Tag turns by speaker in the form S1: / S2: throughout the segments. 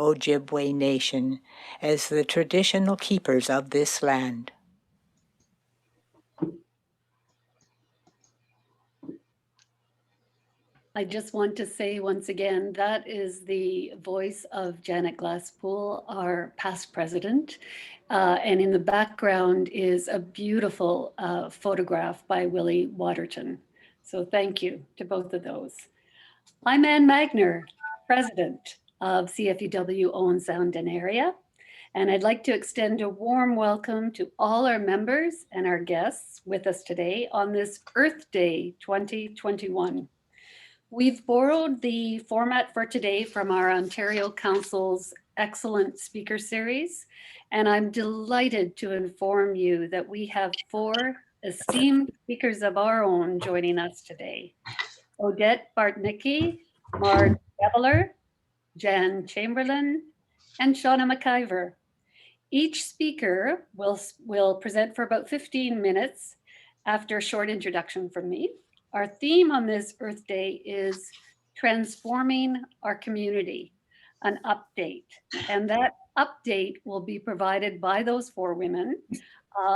S1: Ojibwe Nation as the traditional keepers of this land.
S2: I just want to say once again, that is the voice of Janet Glasspool, our past president. And in the background is a beautiful photograph by Willie Waterton. So thank you to both of those. I'm Ann Magner, president of CFUW Owen Sound and Area. And I'd like to extend a warm welcome to all our members and our guests with us today on this Earth Day 2021. We've borrowed the format for today from our Ontario Council's excellent speaker series, and I'm delighted to inform you that we have 4 esteemed speakers of our own joining us today. Odette Bartnicki, Marg Beveler, Jan Chamberlain, and Shauna McIver. Each speaker will present for about 15 minutes after a short introduction from me. Our theme on this Earth Day is transforming our community, an update. And that update will be provided by those 4 women.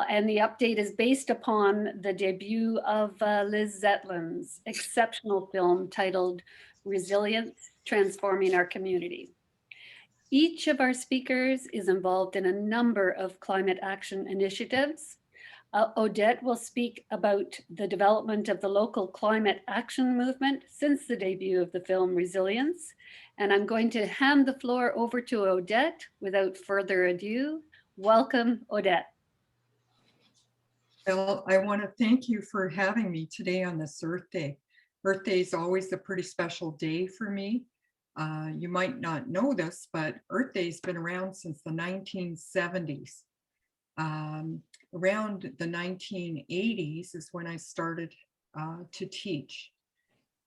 S2: And the update is based upon the debut of Liz Zetlin's exceptional film titled Resilience, Transforming Our Community. Each of our speakers is involved in a number of climate action initiatives. Odette will speak about the development of the local climate action movement since the debut of the film Resilience. And I'm going to hand the floor over to Odette without further ado. Welcome, Odette.
S3: Well, I want to thank you for having me today on this Earth Day. Earth Day is always a pretty special day for me. You might not know this, but Earth Day's been around since the 1970s. Around the 1980s is when I started to teach.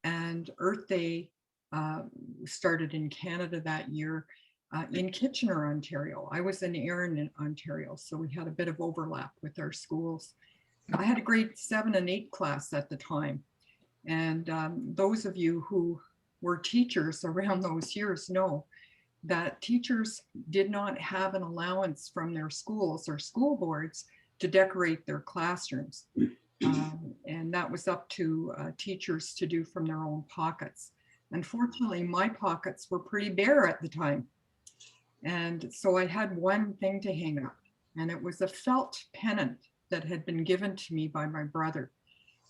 S3: And Earth Day started in Canada that year in Kitchener, Ontario. I was in Erin, Ontario, so we had a bit of overlap with our schools. I had a grade 7 and 8 class at the time. And those of you who were teachers around those years know that teachers did not have an allowance from their schools or school boards to decorate their classrooms. And that was up to teachers to do from their own pockets. Unfortunately, my pockets were pretty bare at the time. And so I had one thing to hang up, and it was a felt pennant that had been given to me by my brother.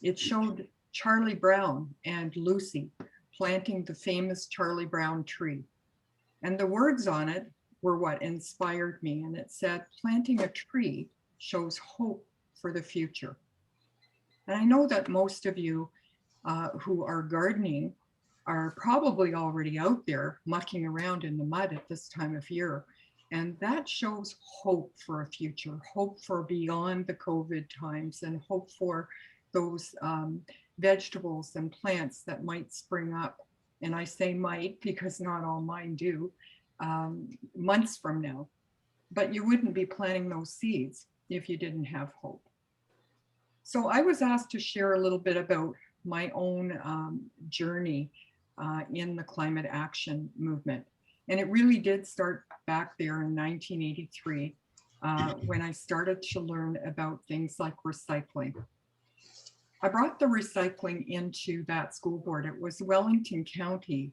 S3: It showed Charlie Brown and Lucy planting the famous Charlie Brown tree. And the words on it were what inspired me. And it said, planting a tree shows hope for the future. And I know that most of you who are gardening are probably already out there mucking around in the mud at this time of year. And that shows hope for a future, hope for beyond the COVID times, and hope for those vegetables and plants that might spring up. And I say might because not all mine do, months from now. But you wouldn't be planting those seeds if you didn't have hope. So I was asked to share a little bit about my own journey in the climate action movement. And it really did start back there in 1983 when I started to learn about things like recycling. I brought the recycling into that school board. It was Wellington County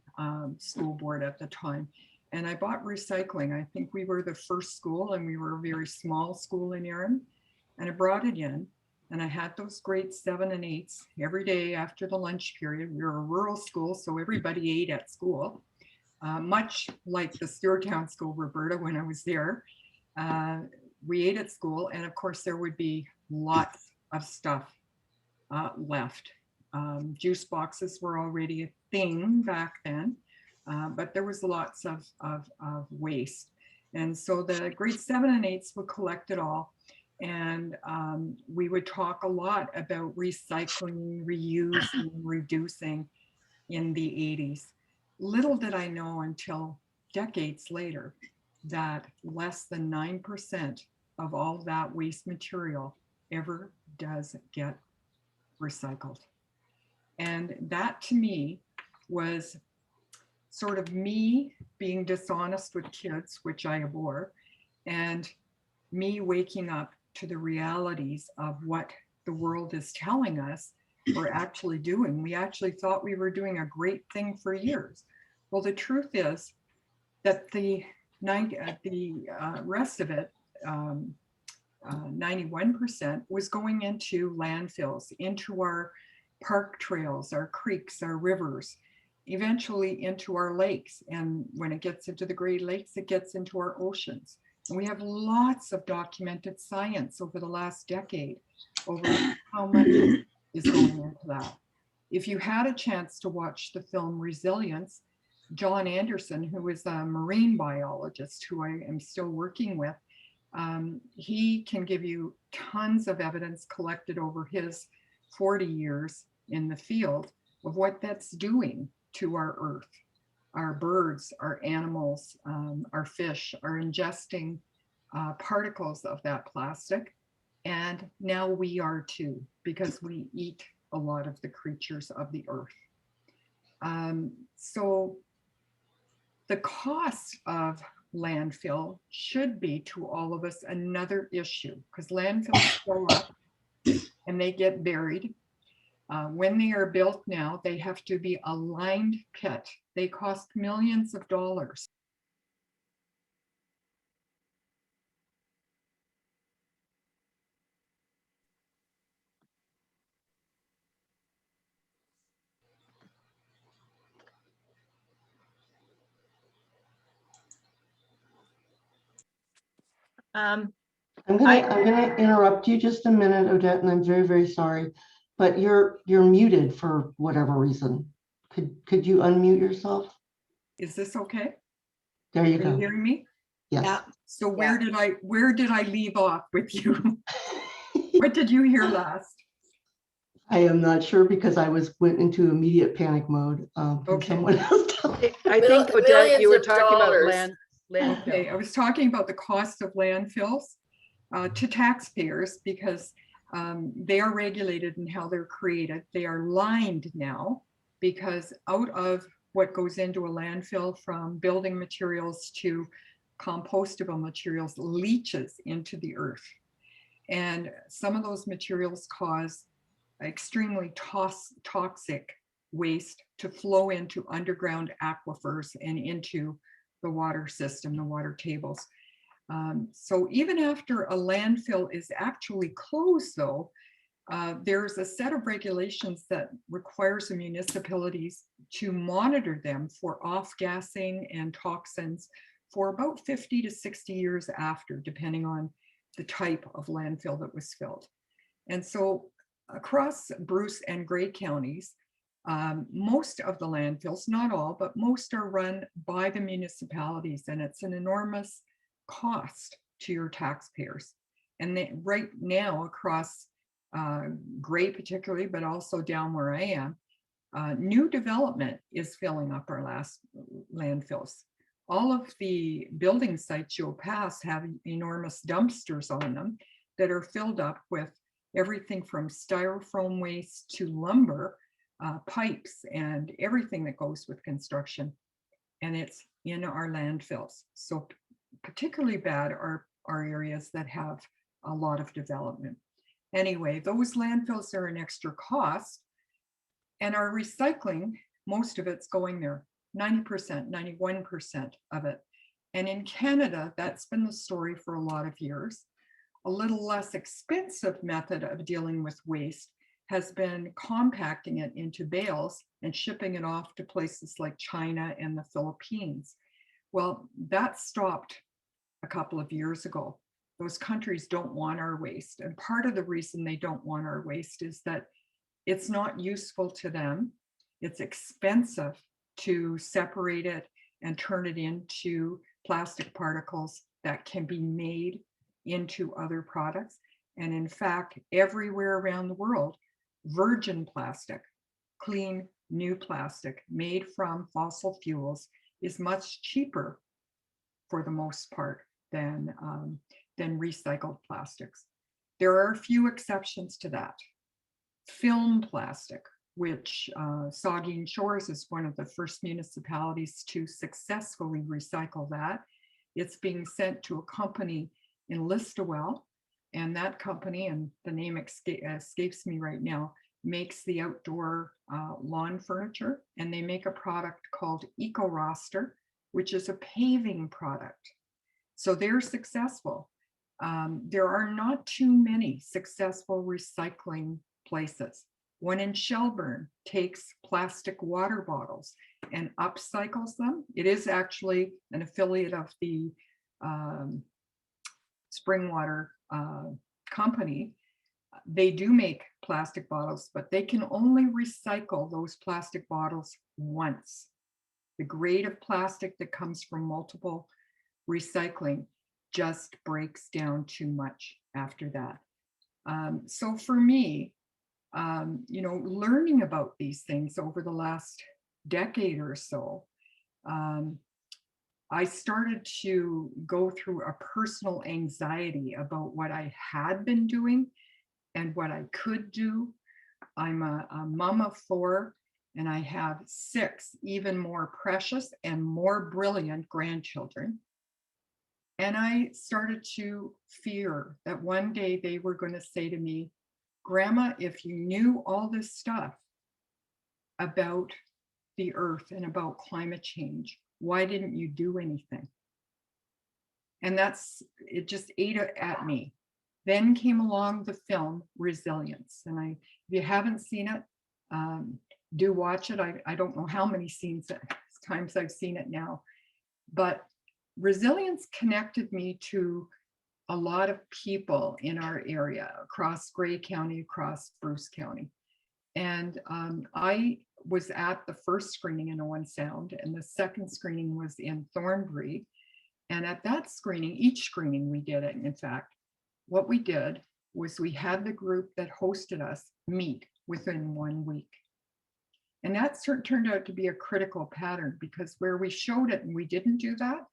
S3: School Board at the time. And I bought recycling. I think we were the first school, and we were a very small school in Erin. And I brought it in, and I had those grade 7 and 8s every day after the lunch period. We were a rural school, so everybody ate at school, much like the Stewarttown School, Roberta, when I was there. We ate at school, and of course there would be lots of stuff left. Juice boxes were already a thing back then, but there was lots of waste. And so the grade 7 and 8s would collect it all. And we would talk a lot about recycling, reusing, reducing in the 80s. Little did I know until decades later that less than 9% of all that waste material ever does get recycled. And that to me was sort of me being dishonest with kids, which I abhor, and me waking up to the realities of what the world is telling us we're actually doing. We actually thought we were doing a great thing for years. Well, the truth is that the rest of it, 91% was going into landfills, into our park trails, our creeks, our rivers, eventually into our lakes. And when it gets into the Great Lakes, it gets into our oceans. And we have lots of documented science over the last decade over how much is going into that. If you had a chance to watch the film Resilience, John Anderson, who is a marine biologist who I am still working with, he can give you tons of evidence collected over his 40 years in the field of what that's doing to our earth. Our birds, our animals, our fish are ingesting particles of that plastic. And now we are too, because we eat a lot of the creatures of the earth. So the cost of landfill should be to all of us another issue, because landfills go up and they get buried. When they are built now, they have to be a lined pit. They cost millions of dollars.
S4: I'm gonna interrupt you just a minute, Odette, and I'm very, very sorry, but you're muted for whatever reason. Could you unmute yourself?
S3: Is this okay?
S4: There you
S3: Are you
S4: go.
S3: hearing me?
S4: Yes.
S3: So where did I leave off with you? What did you hear last?
S4: I am not sure because I went into immediate panic mode.
S3: Okay.
S4: Someone else tell me.
S5: I think, Odette, you were talking about landfill.
S3: Okay, I was talking about the cost of landfills to taxpayers because they are regulated in how they're created. They are lined now because out of what goes into a landfill, from building materials to compostable materials, leaches into the earth. And some of those materials cause extremely toxic waste to flow into underground aquifers and into the water system, the water tables. So even after a landfill is actually closed, though, there's a set of regulations that requires the municipalities to monitor them for off-gassing and toxins for about 50 to 60 years after, depending on the type of landfill that was filled. And so across Bruce and Grey counties, most of the landfills, not all, but most are run by the municipalities, and it's an enormous cost to your taxpayers. And they, right now across Grey particularly, but also down where I am, new development is filling up our last landfills. All of the building sites you'll pass have enormous dumpsters on them that are filled up with everything from styrofoam waste to lumber, pipes, and everything that goes with construction. And it's in our landfills. So particularly bad are areas that have a lot of development. Anyway, those landfills are an extra cost, and our recycling, most of it's going there, 90%, 91% of it. And in Canada, that's been the story for a lot of years. A little less expensive method of dealing with waste has been compacting it into bales and shipping it off to places like China and the Philippines. Well, that stopped a couple of years ago. Those countries don't want our waste. And part of the reason they don't want our waste is that it's not useful to them. It's expensive to separate it and turn it into plastic particles that can be made into other products. And in fact, everywhere around the world, virgin plastic, clean, new plastic made from fossil fuels is much cheaper for the most part than recycled plastics. There are a few exceptions to that. Film plastic, which Saugeen Shores is one of the first municipalities to successfully recycle that. It's being sent to a company in Listowel, and that company, and the name escapes me right now, makes the outdoor lawn furniture, and they make a product called Eco Roster, which is a paving product. So they're successful. There are not too many successful recycling places. One in Shelburne takes plastic water bottles and upcycles them. It is actually an affiliate of the Springwater company. They do make plastic bottles, but they can only recycle those plastic bottles once. The grade of plastic that comes from multiple recycling just breaks down too much after that. So for me, learning about these things over the last decade or so, I started to go through a personal anxiety about what I had been doing and what I could do. I'm a mom of 4, and I have 6 even more precious and more brilliant grandchildren. And I started to fear that one day they were going to say to me, Grandma, if you knew all this stuff about the earth and about climate change, why didn't you do anything? And it just ate at me. Then came along the film Resilience. And if you haven't seen it, do watch it. I don't know how many times I've seen it now, but Resilience connected me to a lot of people in our area, across Grey County, across Bruce County. And I was at the first screening in Owen Sound, and the second screening was in Thornbury. And at that screening, each screening we did it, in fact, what we did was we had the group that hosted us meet within 1 week. And that turned out to be a critical pattern, because where we showed it and we didn't do that,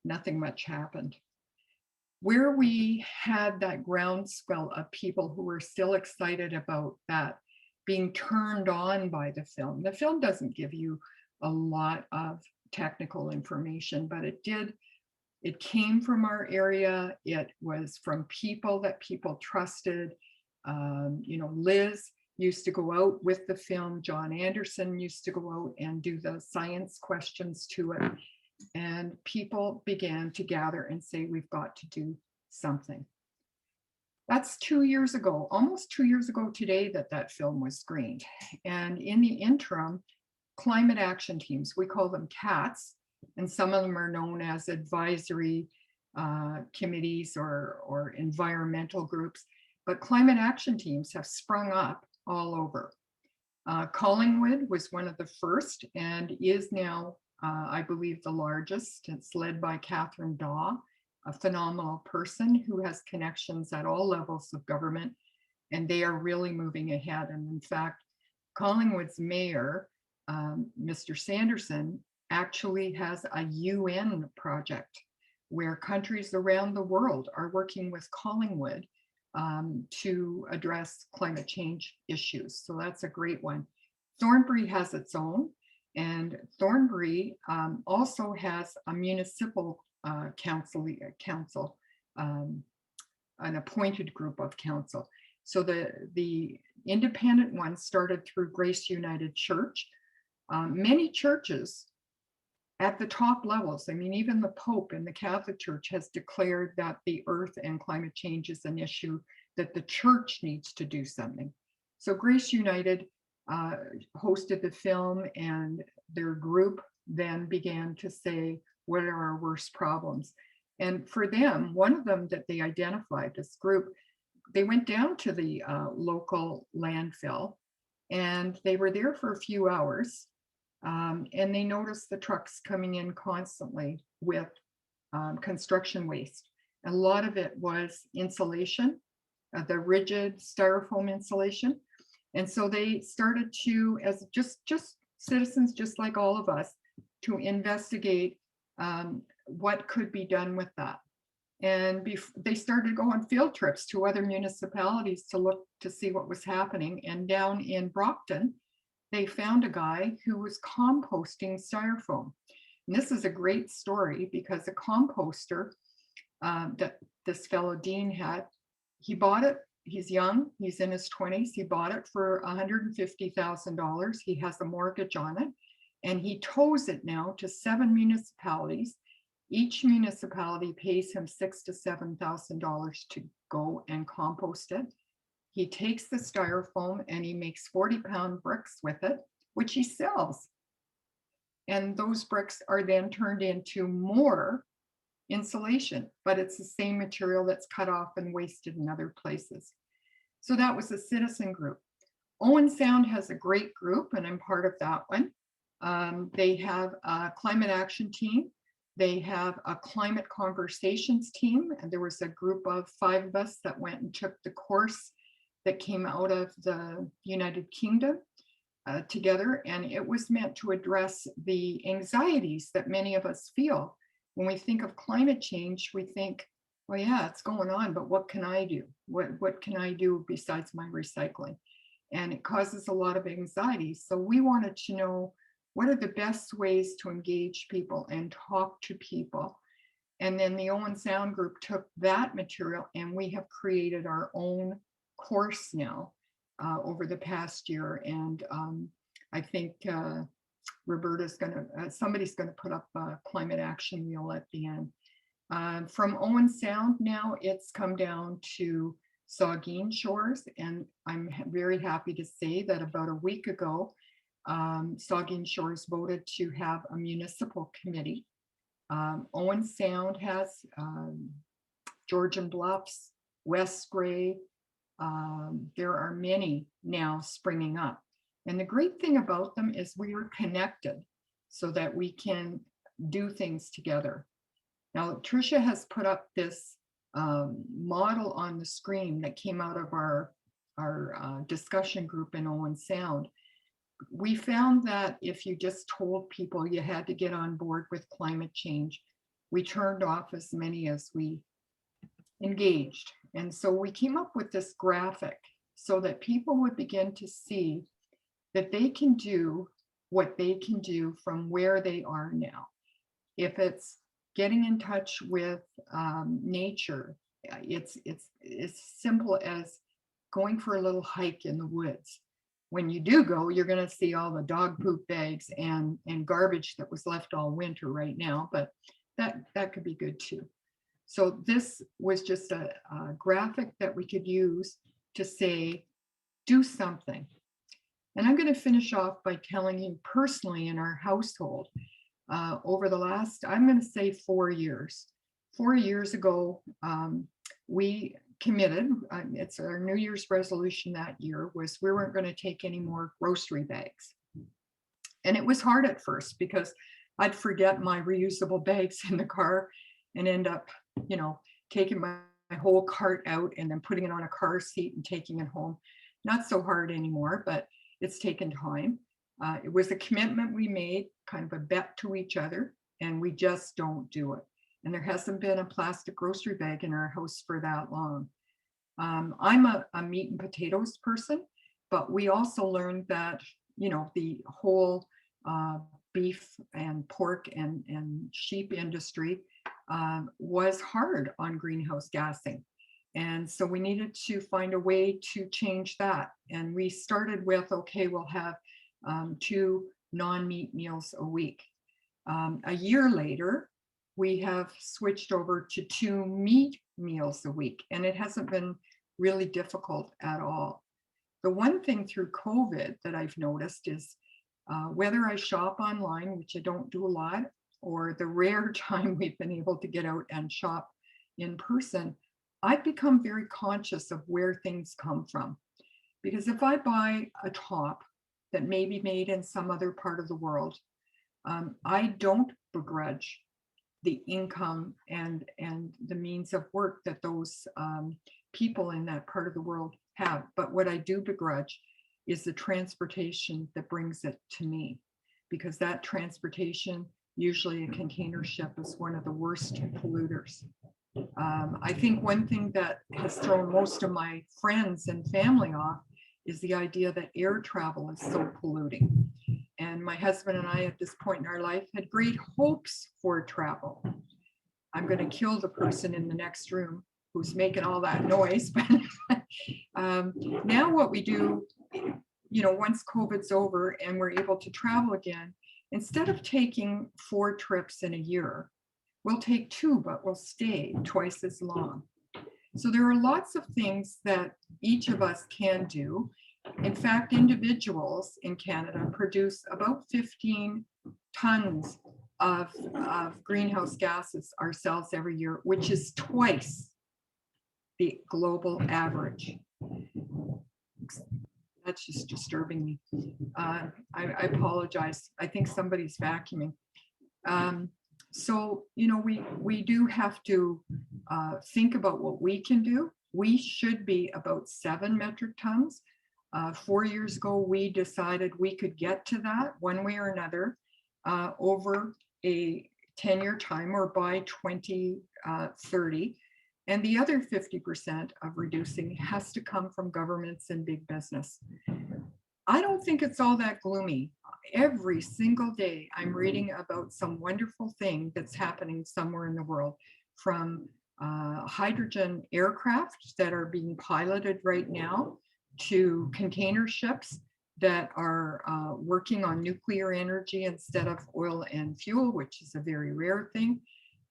S3: nothing much happened. Where we had that groundswell of people who were still excited about that, being turned on by the film doesn't give you a lot of technical information, but it came from our area. It was from people that people trusted. Liz used to go out with the film. John Anderson used to go out and do the science questions to it. And people began to gather and say, we've got to do something. That's 2 years ago, almost 2 years ago today, that film was screened. And in the interim, climate action teams, we call them CATs, and some of them are known as advisory committees or environmental groups, but climate action teams have sprung up all over. Collingwood was one of the first and is now, I believe, the largest. It's led by Catherine Daw, a phenomenal person who has connections at all levels of government, and they are really moving ahead. And in fact, Collingwood's mayor, Mr. Sanderson, actually has a UN project where countries around the world are working with Collingwood to address climate change issues. So that's a great one. Thornbury has its own, and Thornbury also has a municipal council, an appointed group of council. So the independent one started through Grace United Church. Many churches at the top levels, I mean, even the Pope in the Catholic Church has declared that the earth and climate change is an issue that the church needs to do something. So Grace United hosted the film, and their group then began to say, what are our worst problems? And for them, one of them that they identified, this group, they went down to the local landfill, and they were there for a few hours. And they noticed the trucks coming in constantly with construction waste. A lot of it was insulation, the rigid styrofoam insulation. And so they started to, as just citizens, just like all of us, to investigate what could be done with that. And they started going field trips to other municipalities to look to see what was happening. And down in Brockton, they found a guy who was composting styrofoam. And this is a great story because a composter that this fellow Dean had, he bought it. He's young, he's in his 20s. He bought it for $150,000. He has a mortgage on it, and he tows it now to 7 municipalities. Each municipality pays him $6,000 to $7,000 to go and compost it. He takes the styrofoam and he makes 40-pound bricks with it, which he sells. And those bricks are then turned into more insulation, but it's the same material that's cut off and wasted in other places. So that was a citizen group. Owen Sound has a great group, and I'm part of that one. They have a climate action team. They have a climate conversations team. And there was a group of 5 of us that went and took the course that came out of the United Kingdom together. And it was meant to address the anxieties that many of us feel. When we think of climate change, we think, well, yeah, it's going on, but what can I do? What can I do besides my recycling? And it causes a lot of anxiety. So we wanted to know, what are the best ways to engage people and talk to people? And then the Owen Sound group took that material, and we have created our own course now over the past year. And I think Roberta's gonna, somebody's gonna put up a climate action wheel at the end. From Owen Sound now, it's come down to Saugeen Shores, and I'm very happy to say that about a week ago, Saugeen Shores voted to have a municipal committee. Owen Sound has Georgian Bluffs, West Gray. There are many now springing up. And the great thing about them is we are connected so that we can do things together. Now, Tricia has put up this model on the screen that came out of our discussion group in Owen Sound. We found that if you just told people you had to get on board with climate change, we turned off as many as we engaged. And so we came up with this graphic so that people would begin to see that they can do what they can do from where they are now. If it's getting in touch with nature, it's simple as going for a little hike in the woods. When you do go, you're going to see all the dog poop bags and garbage that was left all winter right now, but that could be good too. So this was just a graphic that we could use to say, do something. And I'm going to finish off by telling you personally in our household, over the last, I'm going to say 4 years. 4 years ago, we committed, it's our New Year's resolution that year, was we weren't going to take any more grocery bags. And it was hard at first because I'd forget my reusable bags in the car and end up, taking my whole cart out and then putting it on a car seat and taking it home. Not so hard anymore, but it's taken time. It was a commitment we made, kind of a bet to each other, and we just don't do it. And there hasn't been a plastic grocery bag in our house for that long. I'm a meat and potatoes person, but we also learned that, the whole beef and pork and sheep industry was hard on greenhouse gassing. And so we needed to find a way to change that. And we started with, okay, we'll have 2 non-meat meals a week. A year later, we have switched over to 2 meat meals a week, and it hasn't been really difficult at all. The one thing through COVID that I've noticed is whether I shop online, which I don't do a lot, or the rare time we've been able to get out and shop in person, I've become very conscious of where things come from. Because if I buy a top that may be made in some other part of the world, I don't begrudge the income and the means of work that those people in that part of the world have. But what I do begrudge is the transportation that brings it to me, because that transportation, usually a container ship, is one of the worst polluters. I think one thing that has thrown most of my friends and family off is the idea that air travel is so polluting. And my husband and I, at this point in our life, had great hopes for travel. I'm going to kill the person in the next room who's making all that noise. But now what we do, once COVID's over and we're able to travel again, instead of taking 4 trips in a year, we'll take 2, but we'll stay twice as long. So there are lots of things that each of us can do. In fact, individuals in Canada produce about 15 tons of greenhouse gases ourselves every year, which is twice the global average. That's just disturbing me. I apologize. I think somebody's vacuuming. So, we do have to think about what we can do. We should be about 7 metric tons. 4 years ago, we decided we could get to that one way or another over a 10-year time or by 2030. And the other 50% of reducing has to come from governments and big business. I don't think it's all that gloomy. Every single day, I'm reading about some wonderful thing that's happening somewhere in the world, from hydrogen aircraft that are being piloted right now to container ships that are working on nuclear energy instead of oil and fuel, which is a very rare thing.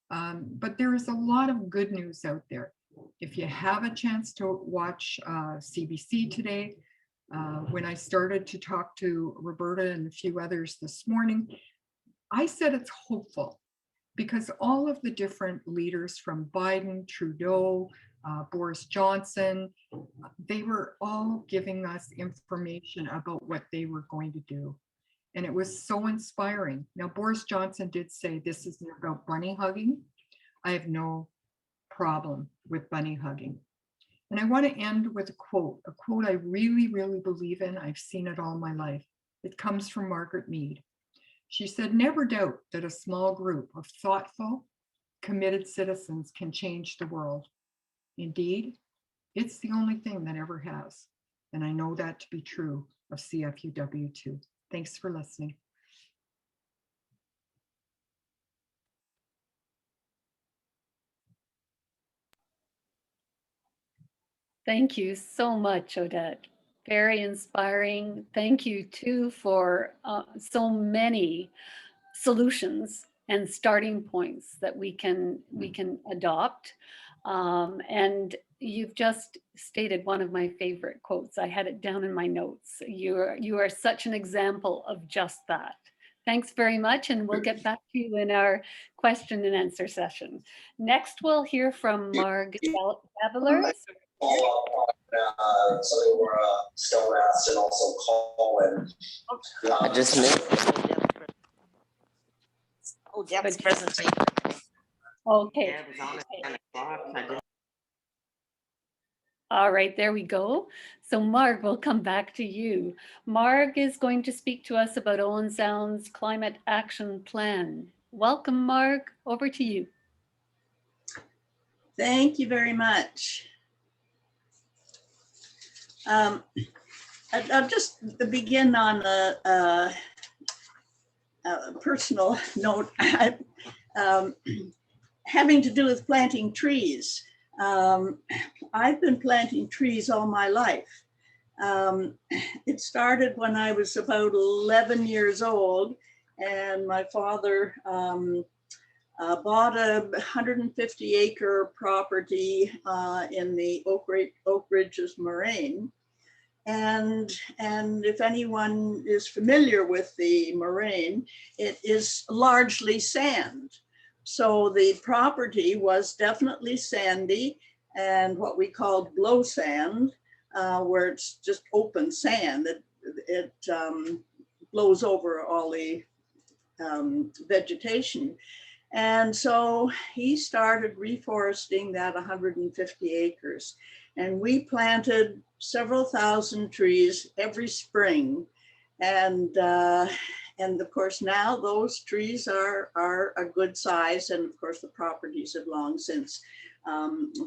S3: But there is a lot of good news out there. If you have a chance to watch CBC today, when I started to talk to Roberta and a few others this morning, I said it's hopeful because all of the different leaders from Biden, Trudeau, Boris Johnson, they were all giving us information about what they were going to do. And it was so inspiring. Now, Boris Johnson did say this isn't about bunny hugging. I have no problem with bunny hugging. And I want to end with a quote I really, really believe in. I've seen it all my life. It comes from Margaret Mead. She said, "Never doubt that a small group of thoughtful, committed citizens can change the world. Indeed, it's the only thing that ever has." And I know that to be true of CFUW too. Thanks for listening.
S2: Thank you so much, Odette. Very inspiring. Thank you too for so many solutions and starting points that we can adopt. And you've just stated one of my favorite quotes. I had it down in my notes. You are such an example of just that. Thanks very much, and we'll get back to you in our question and answer session. Next, we'll hear from Marg Gavler.
S6: So they were Stone Rats and also Colin.
S7: I just missed Deb's presentation.
S2: Okay.
S7: Yeah, it was on at 10 o'clock. I didn't.
S2: All right, there we go. So Marg, we'll come back to you. Marg is going to speak to us about Owen Sound's Climate Action Plan. Welcome, Marg. Over to you.
S8: Thank you very much. I'll just begin on a personal note, having to do with planting trees. I've been planting trees all my life. It started when I was about 11 years old, and my father bought a 150-acre property in the Oak Ridges Moraine. And if anyone is familiar with the moraine, it is largely sand. So the property was definitely sandy and what we called blow sand, where it's just open sand. It blows over all the vegetation. And so he started reforesting that 150 acres. And we planted several thousand trees every spring. And of course, now those trees are a good size. And of course, the properties have long since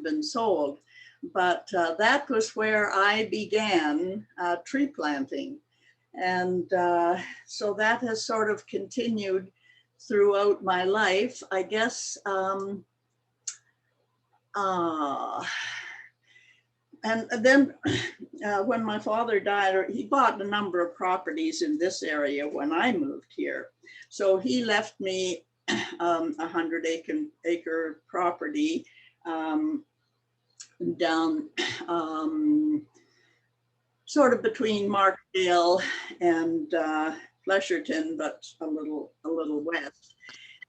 S8: been sold. but that was where I began tree planting. And so that has sort of continued throughout my life, I guess. And then when my father died, he bought a number of properties in this area when I moved here. So he left me 100-acre property down sort of between Markdale and Flesherton, but a little west.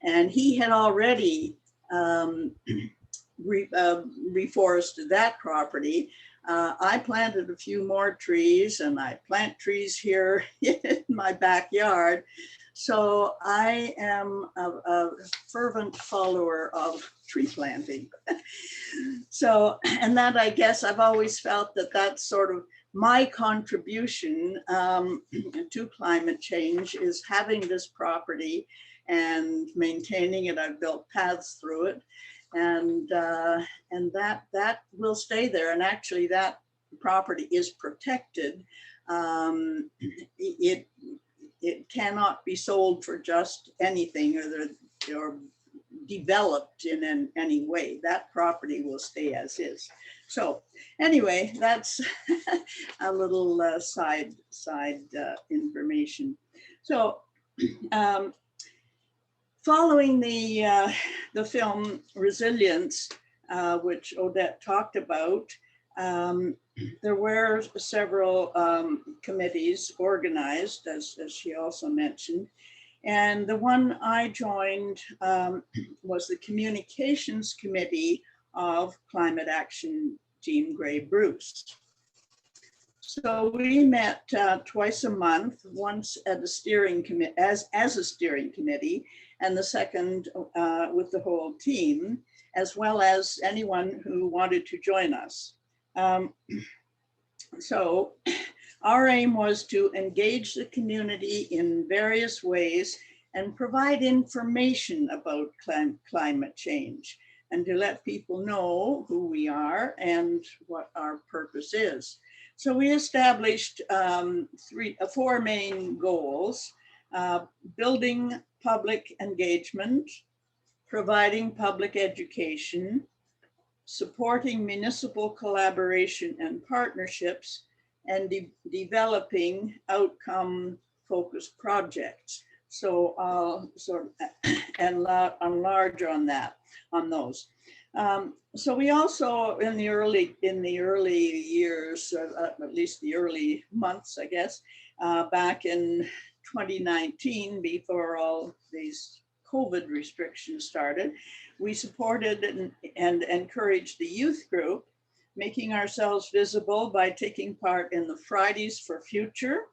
S8: And he had already reforested that property. I planted a few more trees, and I plant trees here in my backyard. So I am a fervent follower of tree planting. So, and that, I guess, I've always felt that that's sort of my contribution to climate change, is having this property and maintaining it. I've built paths through it, and that will stay there. And actually, that property is protected. It cannot be sold for just anything or developed in any way. That property will stay as is. So anyway, that's a little side information. So following the film Resilience, which Odette talked about, there were several committees organized, as she also mentioned. And the one I joined was the Communications Committee of Climate Action Team Grey Bruce. So we met twice a month, once at a steering committee, as a steering committee, and the second with the whole team, as well as anyone who wanted to join us. So our aim was to engage the community in various ways and provide information about climate change, and to let people know who we are and what our purpose is. So we established 4 main goals: building public engagement, providing public education, supporting municipal collaboration and partnerships, and developing outcome-focused projects. So I'll sort of enlarge on those. So we also, in the early years, at least the early months, I guess, back in 2019, before all these COVID restrictions started, we supported and encouraged the youth group, making ourselves visible by taking part in the Fridays for Future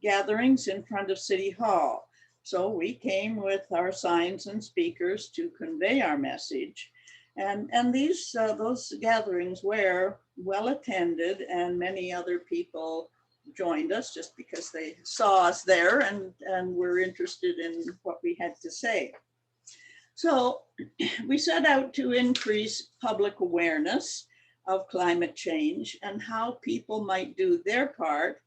S8: gatherings in front of City Hall. So we came with our signs and speakers to convey our message. And those gatherings were well attended, and many other people joined us just because they saw us there and were interested in what we had to say. So we set out to increase public awareness of climate change and how people might do their part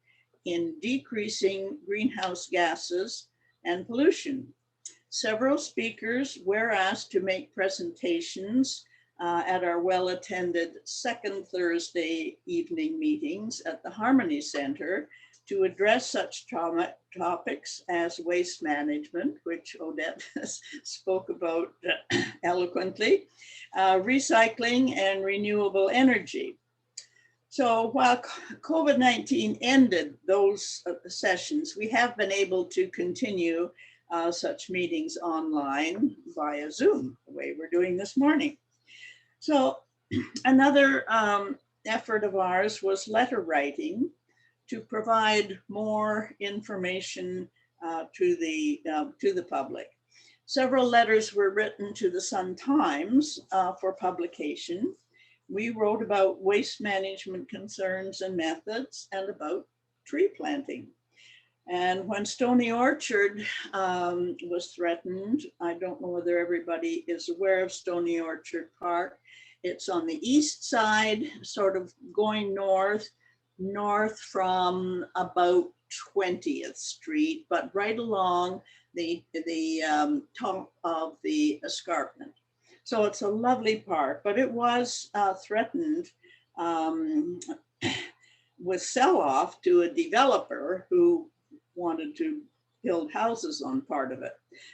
S8: in decreasing greenhouse gases and pollution. Several speakers were asked to make presentations at our well-attended second Thursday evening meetings at the Harmony Center to address such topics as waste management, which Odette spoke about eloquently, recycling, and renewable energy. So while COVID-19 ended those sessions, we have been able to continue such meetings online via Zoom, the way we're doing this morning. So another effort of ours was letter writing to provide more information to the public. Several letters were written to the Sun-Times for publication. We wrote about waste management concerns and methods, and about tree planting. And when Stony Orchard was threatened, I don't know whether everybody is aware of Stony Orchard Park. It's on the east side, sort of going north from about 20th Street, but right along the top of the escarpment. So it's a lovely park, but it was threatened with sell-off to a developer who wanted to build houses on part of it.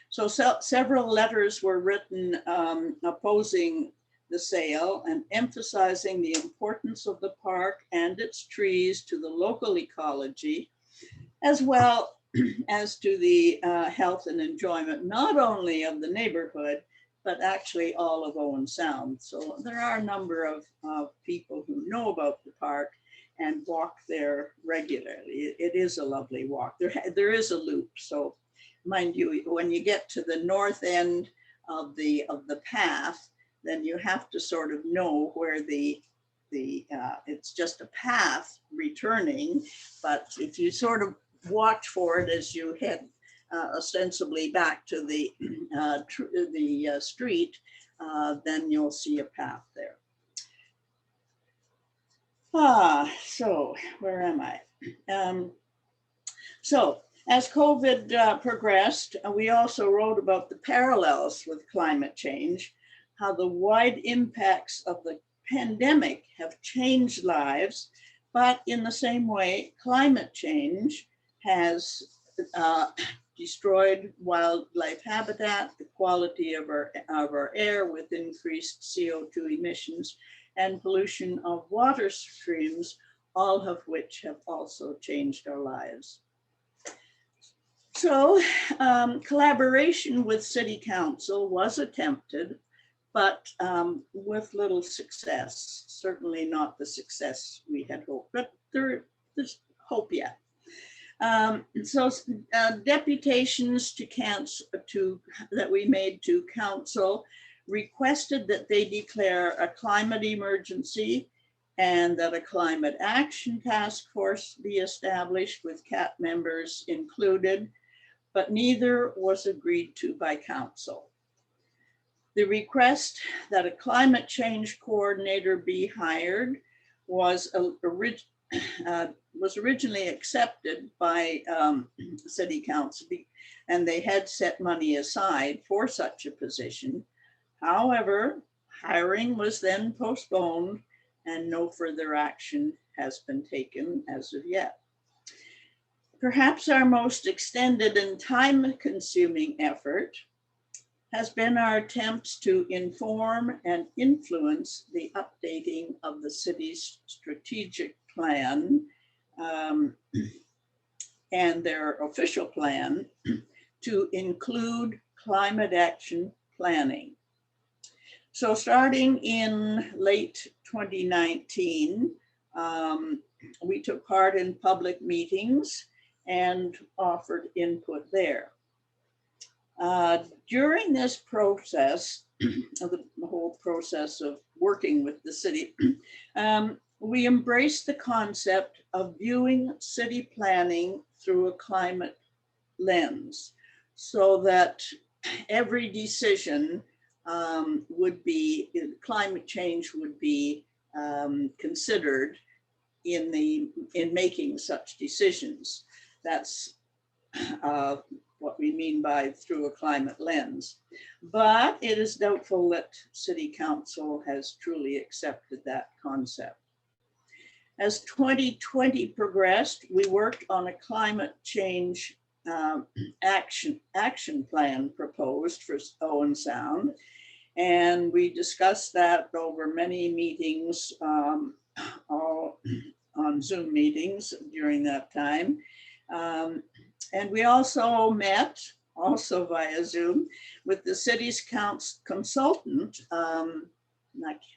S8: So several letters were written opposing the sale and emphasizing the importance of the park and its trees to the local ecology, as well as to the health and enjoyment, not only of the neighborhood, but actually all of Owen Sound. So there are a number of people who know about the park and walk there regularly. It is a lovely walk. There is a loop. So mind you, when you get to the north end of the path, then you have to sort of know where it's just a path returning, but if you sort of watch for it as you head ostensibly back to the street, then you'll see a path there. So where am I? So as COVID progressed, we also wrote about the parallels with climate change, how the wide impacts of the pandemic have changed lives, but in the same way, climate change has destroyed wildlife habitat, the quality of our air with increased CO2 emissions, and pollution of water streams, all of which have also changed our lives. So collaboration with City Council was attempted, but with little success, certainly not the success we had hoped, but there's hope yet. So deputations that we made to council requested that they declare a climate emergency and that a climate action task force be established with CAT members included, but neither was agreed to by council. The request that a climate change coordinator be hired was originally accepted by City Council, and they had set money aside for such a position. However, hiring was then postponed and no further action has been taken as of yet. Perhaps our most extended and time-consuming effort has been our attempts to inform and influence the updating of the city's strategic plan and their official plan to include climate action planning. So starting in late 2019, we took part in public meetings and offered input there. During this process, the whole process of working with the city, we embraced the concept of viewing city planning through a climate lens, so that every decision climate change would be considered in making such decisions. That's what we mean by through a climate lens. But it is doubtful that City Council has truly accepted that concept. As 2020 progressed, we worked on a climate change action plan proposed for Owen Sound, and we discussed that over many meetings, all on Zoom meetings during that time. And we also met, also via Zoom, with the city's consultant. I'm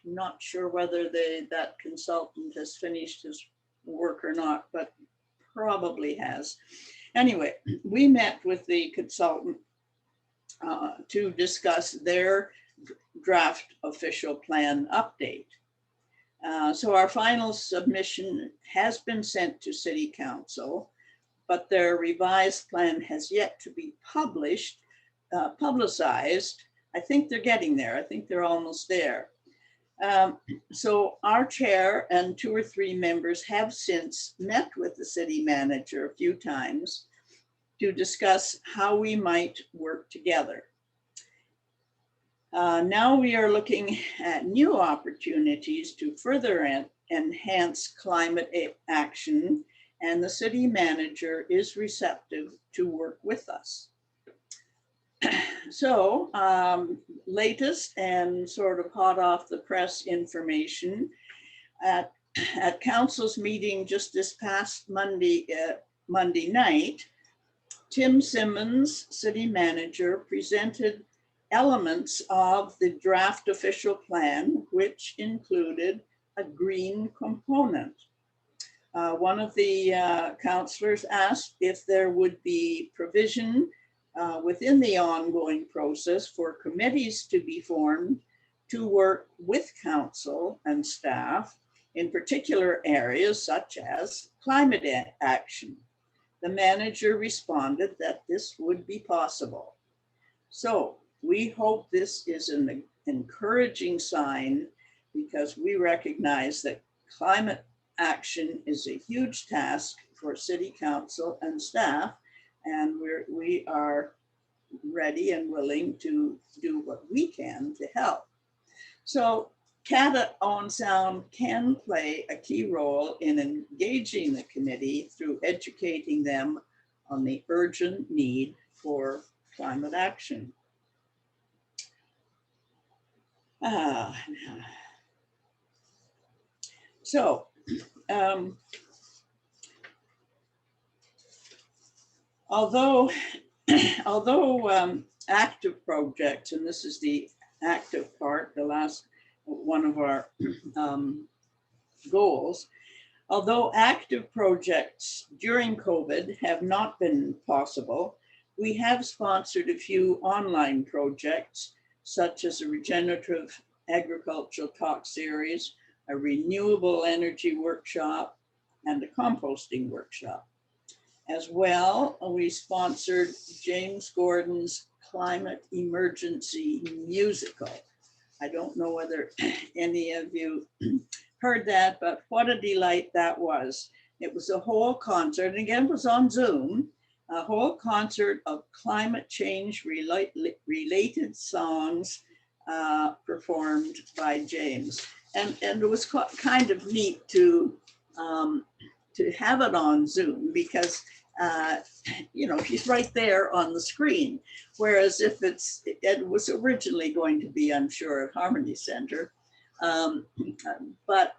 S8: not sure whether that consultant has finished his work or not, but probably has. Anyway, we met with the consultant to discuss their draft official plan update. So our final submission has been sent to City Council, but their revised plan has yet to be publicized. I think they're getting there. I think they're almost there. So our chair and 2 or 3 members have since met with the city manager a few times to discuss how we might work together. Now we are looking at new opportunities to further enhance climate action, and the city manager is receptive to work with us. So latest and sort of hot off the press information at council's meeting just this past Monday night, Tim Simmons, city manager, presented elements of the draft official plan, which included a green component. One of the councillors asked if there would be provision within the ongoing process for committees to be formed to work with council and staff in particular areas such as climate action. The manager responded that this would be possible. So we hope this is an encouraging sign, because we recognize that climate action is a huge task for city council and staff, and we are ready and willing to do what we can to help. So CATA Owen Sound can play a key role in engaging the committee through educating them on the urgent need for climate action. So although active projects, and this is the active part, the last one of our goals, although active projects during COVID have not been possible, we have sponsored a few online projects, such as a regenerative agricultural talk series, a renewable energy workshop, and a composting workshop. As well, we sponsored James Gordon's Climate Emergency Musical. I don't know whether any of you heard that, but what a delight that was. It was a whole concert, and again, it was on Zoom, a whole concert of climate change related songs performed by James. And it was kind of neat to have it on Zoom, because he's right there on the screen. Whereas if it was originally going to be, I'm sure, at Harmony Center. But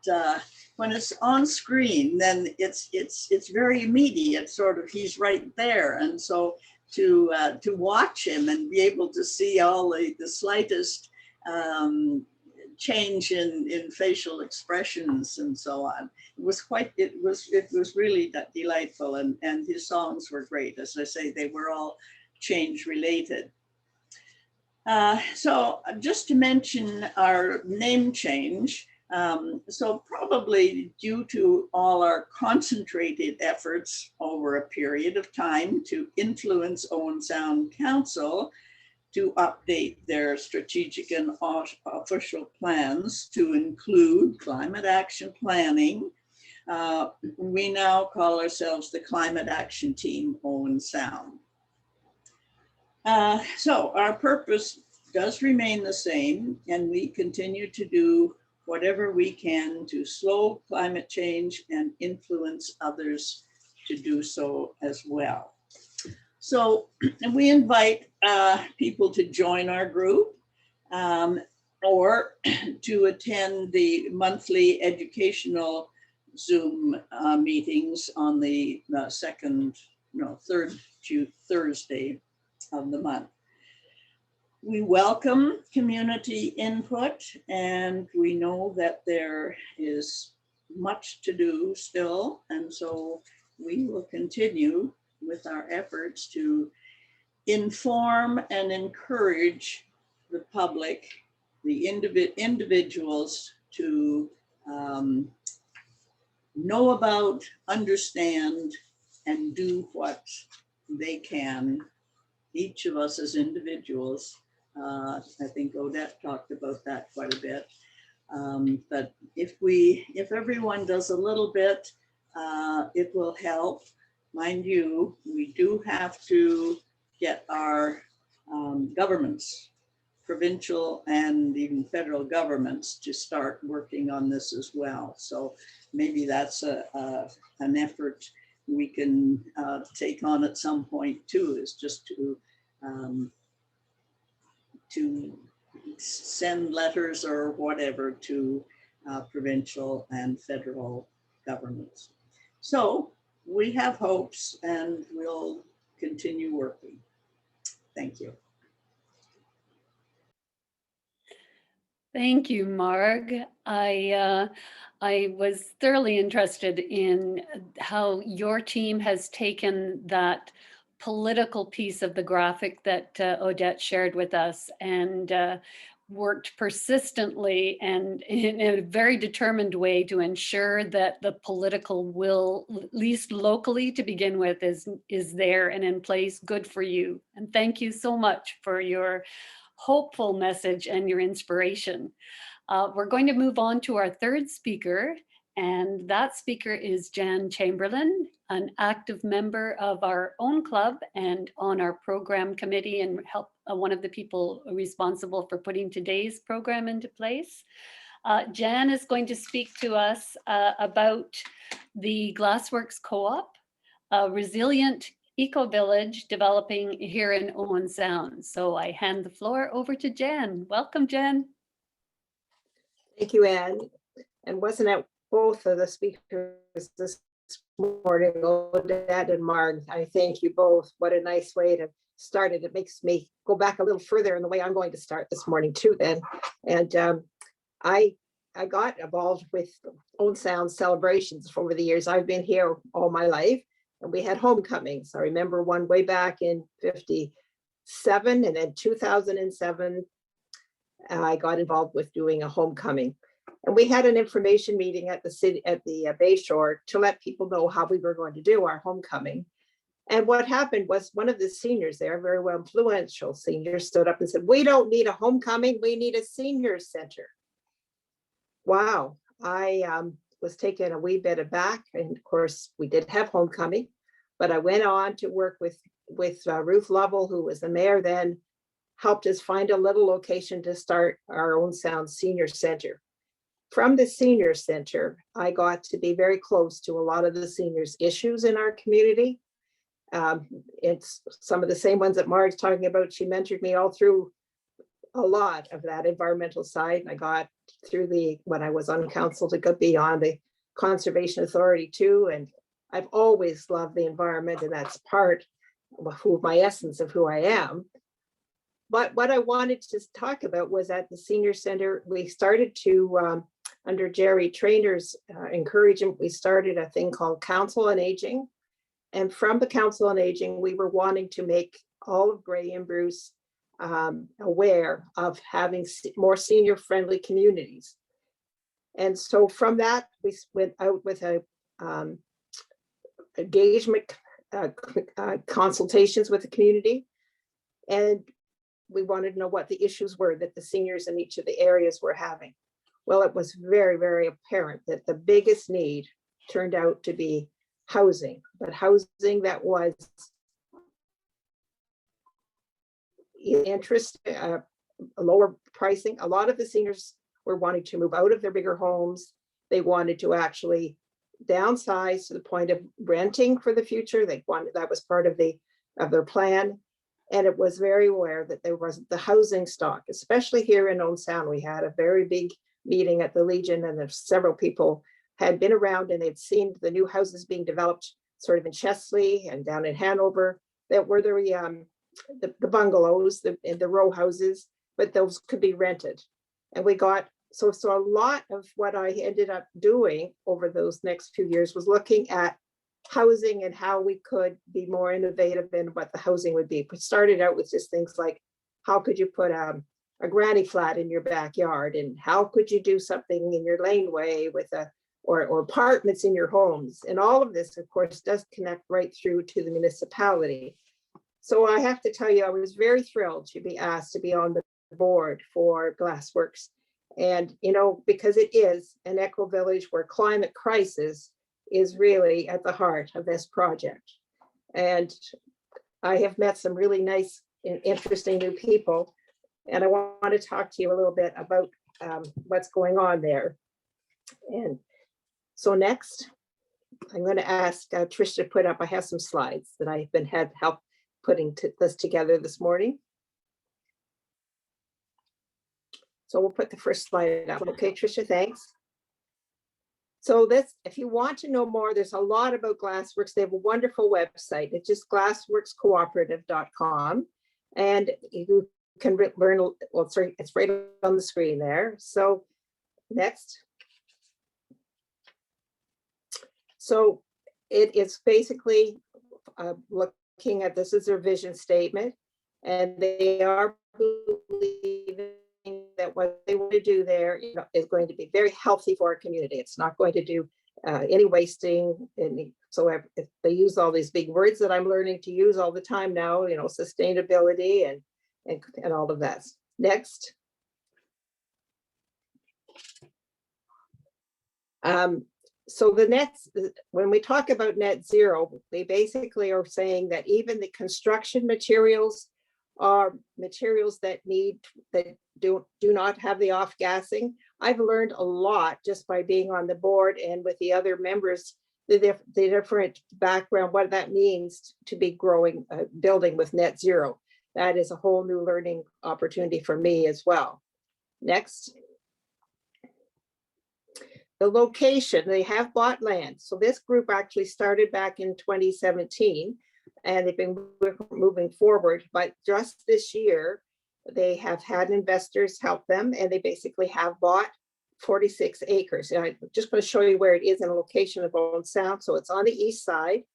S8: when it's on screen, then it's very immediate, sort of, he's right there. And so to watch him and be able to see all the slightest change in facial expressions and so on, it was really delightful, and his songs were great. As I say, they were all change related. So just to mention our name change, so probably due to all our concentrated efforts over a period of time to influence Owen Sound Council to update their strategic and official plans to include climate action planning, we now call ourselves the Climate Action Team Owen Sound. So our purpose does remain the same, and we continue to do whatever we can to slow climate change and influence others to do so as well. So we invite people to join our group or to attend the monthly educational Zoom meetings on the third Thursday of the month. We welcome community input, and we know that there is much to do still, and so we will continue with our efforts to inform and encourage the public, the individuals, to know about, understand, and do what they can, each of us as individuals. I think Odette talked about that quite a bit. But if everyone does a little bit, it will help. Mind you, we do have to get our governments, provincial and even federal governments, to start working on this as well. So maybe that's an effort we can take on at some point too, is just to send letters or whatever to provincial and federal governments. So we have hopes and we'll continue working. Thank you.
S2: Thank you, Marg. I was thoroughly interested in how your team has taken that political piece of the graphic that Odette shared with us and worked persistently and in a very determined way to ensure that the political will, at least locally to begin with, is there and in place. Good for you. And thank you so much for your hopeful message and your inspiration. We're going to move on to our third speaker, and that speaker is Jan Chamberlain, an active member of our own club and on our program committee, and one of the people responsible for putting today's program into place. Jan is going to speak to us about the Glassworks Co-op, a resilient eco-village developing here in Owen Sound. So I hand the floor over to Jan. Welcome, Jan.
S9: Thank you, Anne. And wasn't it both of the speakers this morning, Odette and Marg? I thank you both. What a nice way to start it. It makes me go back a little further in the way I'm going to start this morning too then. And I got involved with Owen Sound celebrations over the years. I've been here all my life. And we had homecomings. I remember one way back in 57, and then 2007, I got involved with doing a homecoming. And we had an information meeting at the city, at the Bayshore, to let people know how we were going to do our homecoming. And what happened was one of the seniors there, very well influential seniors, stood up and said, "We don't need a homecoming, we need a senior center." Wow, I was taken a wee bit aback, and of course we did have homecoming, but I went on to work with Ruth Lovell, who was the mayor then, helped us find a little location to start our Owen Sound Senior Center. From the Senior Center, I got to be very close to a lot of the seniors' issues in our community. It's some of the same ones that Marg's talking about. She mentored me all through a lot of that environmental side. I got through when I was on council, to go beyond the Conservation Authority too. And I've always loved the environment, and that's part of my essence of who I am. But what I wanted to talk about was at the Senior Center, we started to, under Jerry Trainer's encouragement, we started a thing called Council on Aging. And from the Council on Aging, we were wanting to make all of Grey and Bruce aware of having more senior friendly communities. And so from that, we went out with a engagement consultations with the community. And we wanted to know what the issues were that the seniors in each of the areas were having. Well, it was very, very apparent that the biggest need turned out to be housing, but housing that was interest, lower pricing. A lot of the seniors were wanting to move out of their bigger homes. They wanted to actually downsize to the point of renting for the future. They wanted, that was part of their plan. And it was very aware that there wasn't the housing stock, especially here in Owen Sound. We had a very big meeting at the Legion, and there's several people had been around and they'd seen the new houses being developed sort of in Chesley and down in Hanover that were the bungalows, the row houses, but those could be rented. And we got, so a lot of what I ended up doing over those next few years was looking at housing and how we could be more innovative in what the housing would be. We started out with just things like, how could you put a granny flat in your backyard, and how could you do something in your laneway with or apartments in your homes? And all of this, of course, does connect right through to the municipality. So I have to tell you, I was very thrilled to be asked to be on the board for Glassworks. And, you know, because it is an eco village where climate crisis is really at the heart of this project. And I have met some really nice and interesting new people. And I want to talk to you a little bit about what's going on there. And so next, I'm going to ask Trish to put up, I have some slides that I've been had help putting this together this morning. So we'll put the first slide up. Okay, Tricia, thanks. So this, if you want to know more, there's a lot about Glassworks. They have a wonderful website. It's just glassworkscooperative.com. And you can learn, well, sorry, it's right on the screen there. So next. So it is basically looking at, this is their vision statement, and they are believing that what they want to do there, you know, is going to be very healthy for our community. It's not going to do any wasting. And so if they use all these big words that I'm learning to use all the time now, you know, sustainability and all of that. Next. So the nets, when we talk about net zero, they basically are saying that even the construction materials are materials that do not have the off-gassing. I've learned a lot just by being on the board and with the other members, the different background, what that means to be growing, building with net zero. That is a whole new learning opportunity for me as well. Next. The location, they have bought land. So this group actually started back in 2017 and they've been moving forward, but just this year, they have had investors help them and they basically have bought 46 acres. And I'm just going to show you where it is in a location of Owen Sound. So it's on the east side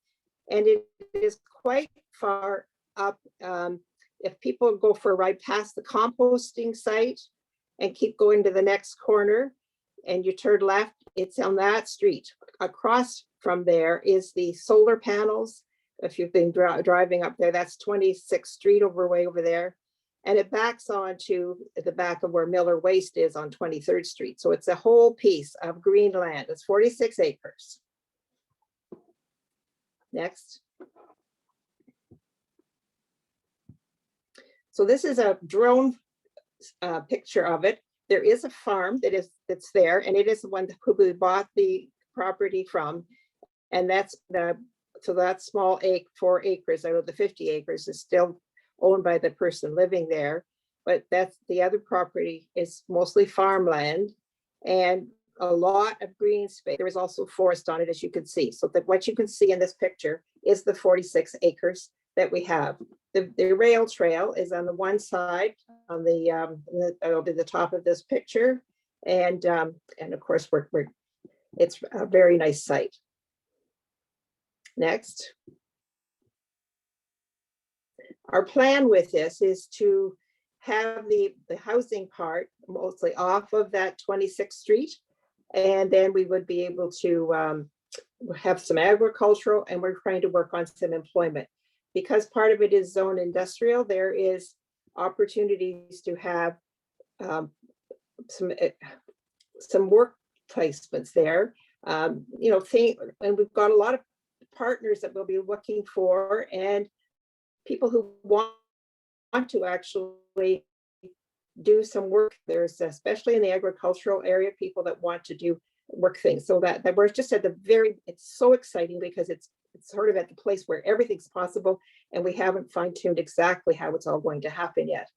S9: and it is quite far up. If people go for a ride past the composting site and keep going to the next corner, and you turn left, it's on that street. Across from there is the solar panels. If you've been driving up there, that's 26th Street way over there. And it backs onto the back of where Miller Waste is on 23rd Street. So it's a whole piece of green land. It's 46 acres. Next. So this is a drone picture of it. There is a farm that's there, and it is the one who we bought the property from, and that's so that small 4 acres out of the 50 acres is still owned by the person living there, but that's the other property is mostly farmland and a lot of green space. There is also forest on it, as you can see. So that what you can see in this picture is the 46 acres that we have. The rail trail is on the one side, on it'll be the top of this picture, and of course it's a very nice site. Next, our plan with this is to have the housing part mostly off of that 26th Street, and then we would be able to have some agricultural, and we're trying to work on some employment. Because part of it is zone industrial, there is opportunities to have some work placements there. You know, and we've got a lot of partners that we'll be looking for and people who want to actually do some work. There's, especially in the agricultural area, people that want to do work things. So that we're just at the it's so exciting because it's sort of at the place where everything's possible and we haven't fine-tuned exactly how it's all going to happen yet.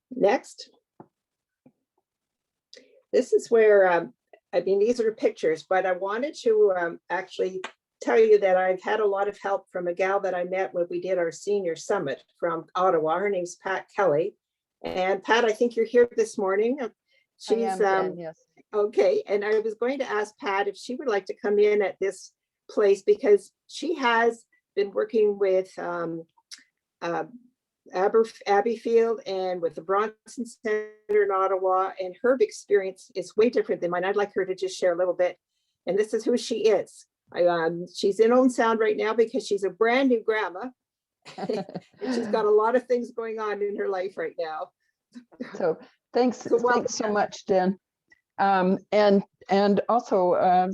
S9: Next. This is where, I mean, these are pictures, but I wanted to actually tell you that I've had a lot of help from a gal that I met when we did our senior summit from Ottawa. Her name's Pat Kelly. And Pat, I think you're here this morning. She's,
S5: yes.
S9: Okay, and I was going to ask Pat if she would like to come in at this place because she has been working with Abbeyfield and with the Bronson Center in Ottawa, and her experience is way different than mine. I'd like her to just share a little bit, and this is who she is. She's in Owen Sound right now because she's a brand new grandma, and she's got a lot of things going on in her life right now.
S5: So thanks so much, Jen. And also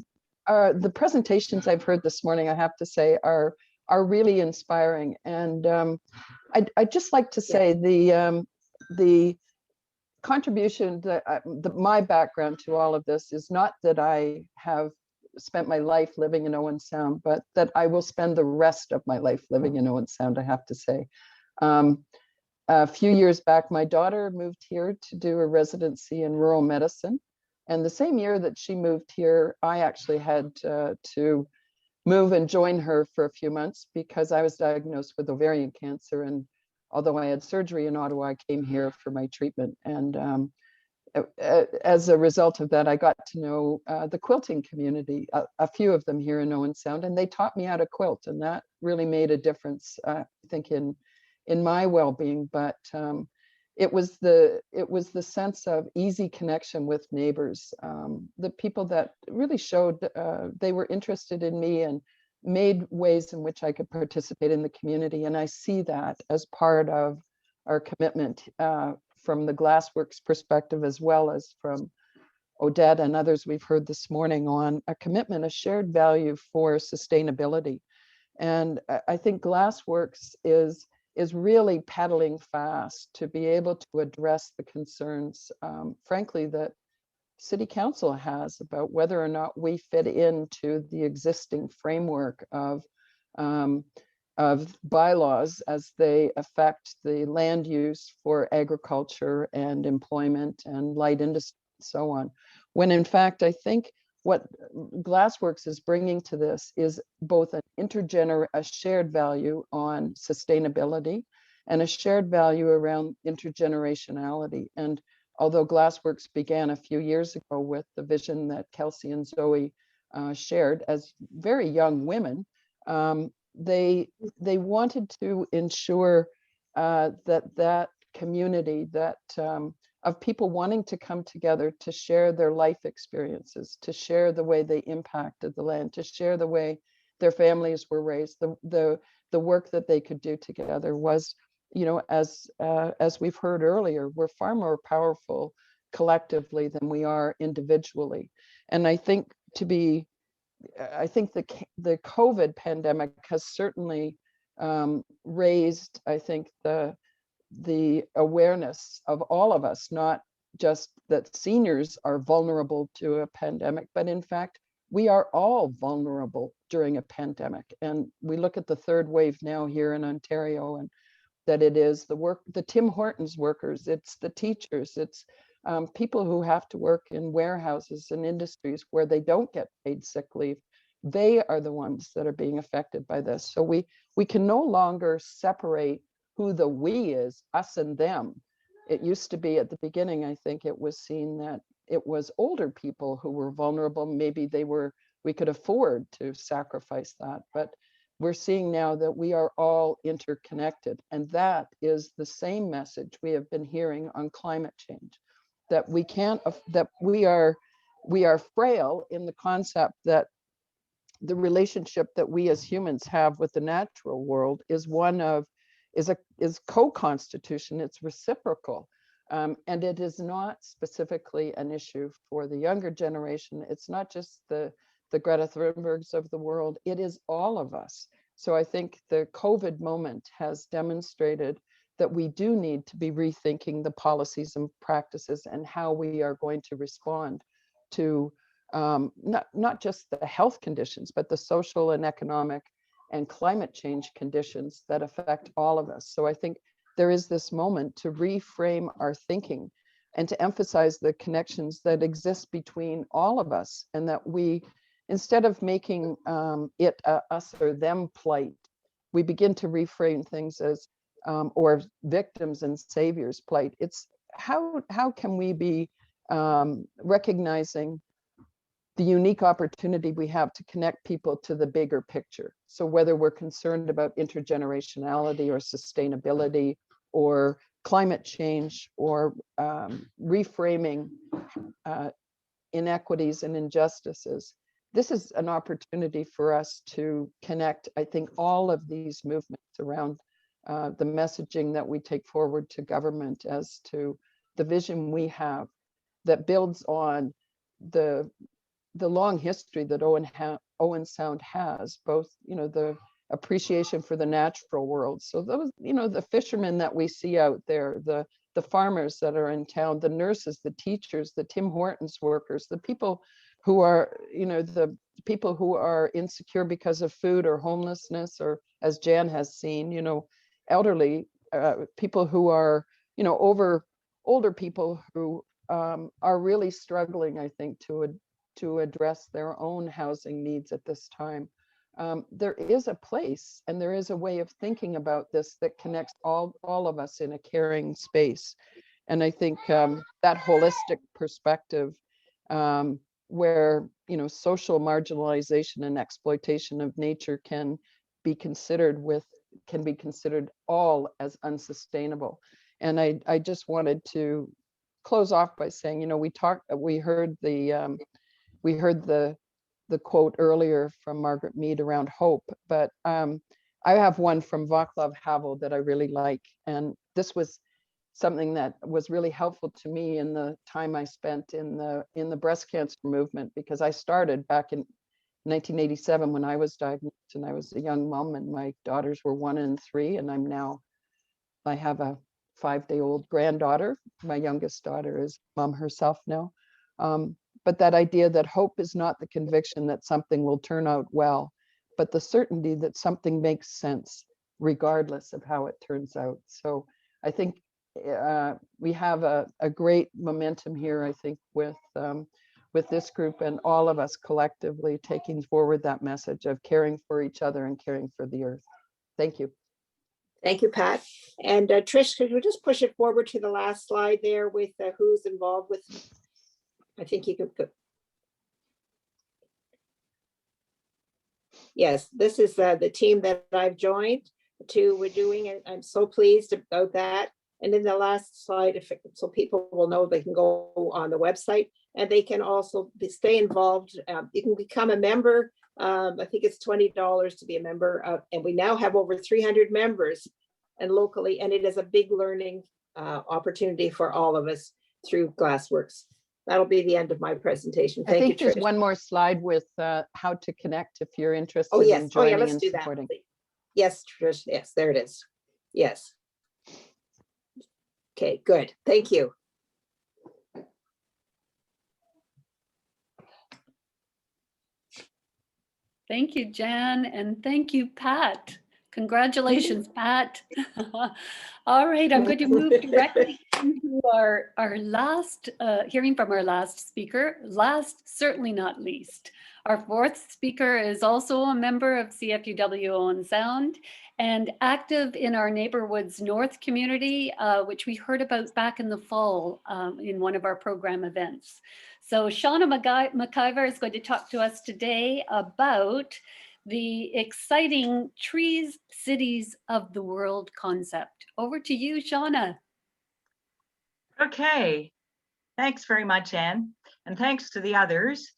S5: the presentations I've heard this morning, I have to say, are really inspiring. And I'd just like to say the contribution that my background to all of this is not that I have spent my life living in Owen Sound, but that I will spend the rest of my life living in Owen Sound, I have to say. A few years back, my daughter moved here to do a residency in rural medicine. And the same year that she moved here, I actually had to move and join her for a few months because I was diagnosed with ovarian cancer. And although I had surgery in Ottawa, I came here for my treatment. And as a result of that, I got to know the quilting community, a few of them here in Owen Sound, and they taught me how to quilt. And that really made a difference, I think, in my well-being. But it was the sense of easy connection with neighbors, the people that really showed they were interested in me and made ways in which I could participate in the community. And I see that as part of our commitment from the Glassworks perspective, as well as from Odette and others we've heard this morning, on a commitment, a shared value for sustainability. And I think Glassworks is really pedaling fast to be able to address the concerns, frankly, that City Council has about whether or not we fit into the existing framework of bylaws as they affect the land use for agriculture and employment and light industry and so on. When in fact, I think what Glassworks is bringing to this is both a shared value on sustainability and a shared value around intergenerationality. And although Glassworks began a few years ago with the vision that Kelsey and Zoe shared as very young women, they wanted to ensure that community, that of people wanting to come together to share their life experiences, to share the way they impacted the land, to share the way their families were raised, the work that they could do together was, you know, as we've heard earlier, we're far more powerful collectively than we are individually. And I think the COVID pandemic has certainly raised, I think, the awareness of all of us, not just that seniors are vulnerable to a pandemic, but in fact, we are all vulnerable during a pandemic. And we look at the third wave now here in Ontario, and that it is the Tim Hortons workers, it's the teachers, it's people who have to work in warehouses and industries where they don't get paid sick leave. They are the ones that are being affected by this. So we can no longer separate who the we is, us and them. It used to be at the beginning, I think it was seen that it was older people who were vulnerable. Maybe we could afford to sacrifice that, but we're seeing now that we are all interconnected. And that is the same message we have been hearing on climate change, that we are frail in the concept that the relationship that we as humans have with the natural world is co-constitution, it's reciprocal. And it is not specifically an issue for the younger generation. It's not just the Greta Thunbergs of the world, it is all of us. So I think the COVID moment has demonstrated that we do need to be rethinking the policies and practices and how we are going to respond to not just the health conditions, but the social and economic and climate change conditions that affect all of us. So I think there is this moment to reframe our thinking and to emphasize the connections that exist between all of us, and that we, instead of making it a us or them plight, we begin to reframe things as or victims and saviors plight. It's how can we be recognizing the unique opportunity we have to connect people to the bigger picture. So whether we're concerned about intergenerationality or sustainability or climate change or reframing inequities and injustices, this is an opportunity for us to connect, I think, all of these movements around the messaging that we take forward to government as to the vision we have that builds on the long history that Owen Sound has, both, you know, the appreciation for the natural world. So those, you know, the fishermen that we see out there, the farmers that are in town, the nurses, the teachers, the Tim Hortons workers, the people who are, you know, the people who are insecure because of food or homelessness, or as Jan has seen, you know, elderly people who are, you know, older people who are really struggling, I think, to address their own housing needs at this time. There is a place and there is a way of thinking about this that connects all of us in a caring space. And I think that holistic perspective, where, you know, social marginalization and exploitation of nature can be considered all as unsustainable. And I just wanted to close off by saying, you know, we heard the quote earlier from Margaret Mead around hope, but I have one from Václav Havel that I really like. And this was something that was really helpful to me in the time I spent in the breast cancer movement, because I started back in 1987 when I was diagnosed, and I was a young mom, and my daughters were 1 and 3, and I have a 5-day-old granddaughter. My youngest daughter is mom herself now. But that idea that hope is not the conviction that something will turn out well, but the certainty that something makes sense regardless of how it turns out. So I think we have a great momentum here, I think, with this group and all of us collectively taking forward that message of caring for each other and caring for the earth. Thank you.
S9: Thank you, Pat. And Trish, could you just push it forward to the last slide there with who's involved with? I think you could put. Yes, this is the team that I've joined to. We're doing it. I'm so pleased about that. And in the last slide, so people will know, they can go on the website and they can also stay involved. You can become a member. I think it's $20 to be a member, and we now have over 300 members and locally, and it is a big learning opportunity for all of us through Glassworks. That'll be the end of my presentation. Thank you,
S5: I think there's
S9: Trish.
S5: one more slide with how to connect if you're interested
S9: Oh, yes.
S5: in joining
S9: let's
S5: and
S9: do that.
S5: supporting.
S9: Yes, Trish. Yes, there it is. Yes. Okay, good. Thank you.
S2: Thank you, Jan, and thank you, Pat. Congratulations, Pat. All right, I'm going to move directly into our last hearing from our last speaker. Last, certainly not least. Our fourth speaker is also a member of CFUW Owen Sound and active in our Neighborhoods North community, which we heard about back in the fall in one of our program events. So Shauna McIver is going to talk to us today about the exciting Trees, Cities of the World concept. Over to you, Shauna.
S10: Okay, thanks very much, Anne, and thanks to the others.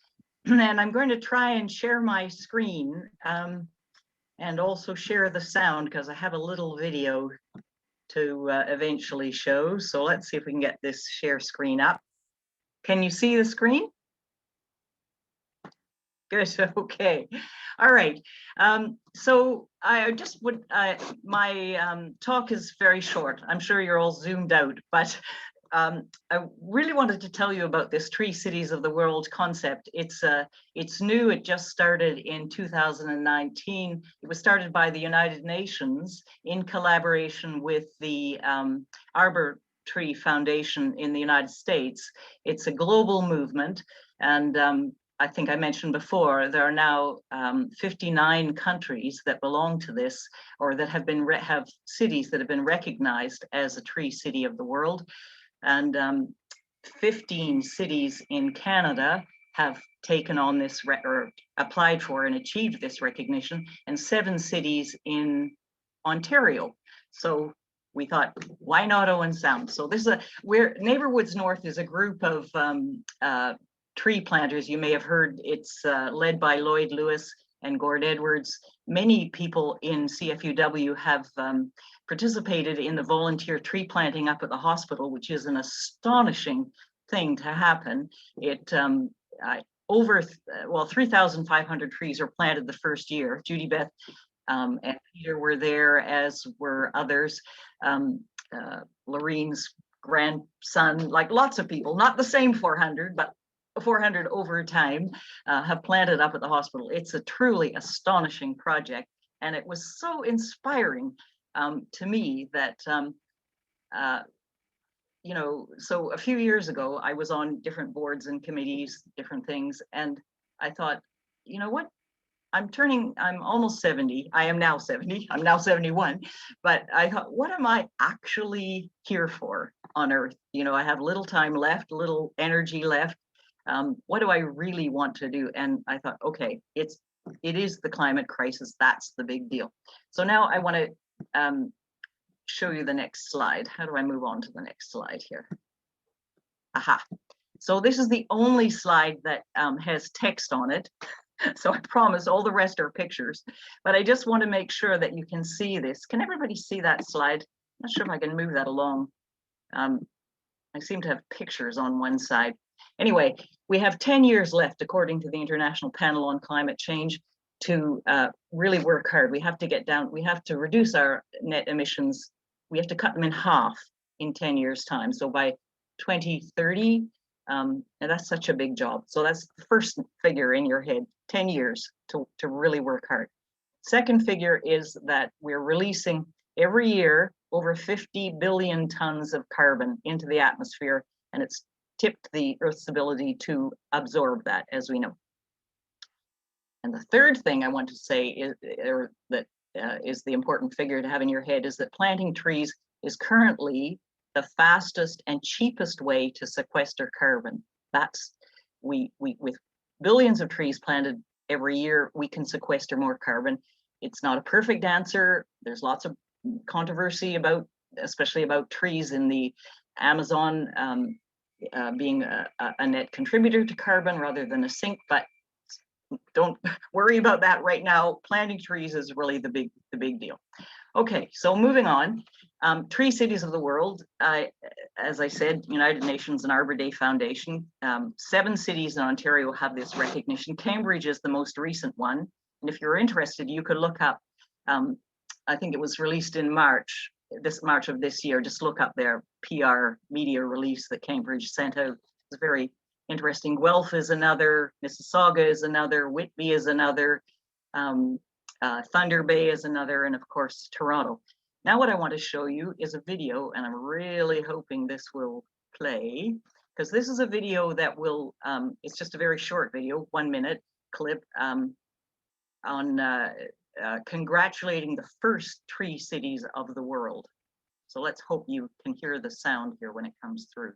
S10: And I'm going to try and share my screen and also share the sound, because I have a little video to eventually show. So let's see if we can get this share screen up. Can you see the screen? Good, okay. All right. So I just would, my talk is very short. I'm sure you're all zoomed out, but I really wanted to tell you about this Tree Cities of the World concept. It's new. It just started in 2019. It was started by the United Nations in collaboration with the Arbor Tree Foundation in the United States. It's a global movement, and I think I mentioned before, there are now 59 countries that belong to this, or that have been have cities that have been recognized as a Tree City of the World. And 15 cities in Canada have taken on this or applied for and achieved this recognition, and 7 cities in Ontario. So we thought, why not Owen Sound? So this is Neighborhoods North is a group of tree planters. You may have heard it's led by Lloyd Lewis and Gord Edwards. Many people in CFUW have participated in the volunteer tree planting up at the hospital, which is an astonishing thing to happen. It well, 3,500 trees are planted the first year. Judy Beth and Peter were there, as were others. Lorraine's grandson, like lots of people, not the same 400, but 400 over time, have planted up at the hospital. It's a truly astonishing project. And it was so inspiring to me that, you know, so a few years ago, I was on different boards and committees, different things. And I thought, you know what? I'm almost 70. I am now 70. I'm now 71. But I thought, what am I actually here for on Earth? You know, I have little time left, little energy left. What do I really want to do? And I thought, okay, it is the climate crisis. That's the big deal. So now I want to show you the next slide. How do I move on to the next slide here? Aha. So this is the only slide that has text on it. So I promise all the rest are pictures, but I just want to make sure that you can see this. Can everybody see that slide? I'm not sure if I can move that along. I seem to have pictures on one side. Anyway, we have 10 years left, according to the International Panel on Climate Change, to really work hard. We have to get down, we have to reduce our net emissions. We have to cut them in half in 10 years time. So by 2030, and that's such a big job. So that's the first figure in your head, 10 years to really work hard. Second figure is that we're releasing every year over 50 billion tons of carbon into the atmosphere, and it's tipped the Earth's ability to absorb that, as we know. And the third thing I want to say is, is the important figure to have in your head, is that planting trees is currently the fastest and cheapest way to sequester carbon. That's, with billions of trees planted every year, we can sequester more carbon. It's not a perfect answer. There's lots of controversy about, especially about trees in the Amazon being a net contributor to carbon rather than a sink, but don't worry about that right now. Planting trees is really the big deal. Okay, so moving on. Tree Cities of the World, as I said, United Nations and Arbor Day Foundation. 7 cities in Ontario have this recognition. Cambridge is the most recent one. And if you're interested, you could look up, I think it was released in March of this year. Just look up their PR media release that Cambridge sent out. It's very interesting. Guelph is another, Mississauga is another, Whitby is another, Thunder Bay is another, and of course, Toronto. Now what I want to show you is a video, and I'm really hoping this will play, because this is a video that will, it's just a very short video, 1 minute clip on congratulating the first tree cities of the world. So let's hope you can hear the sound here when it comes through.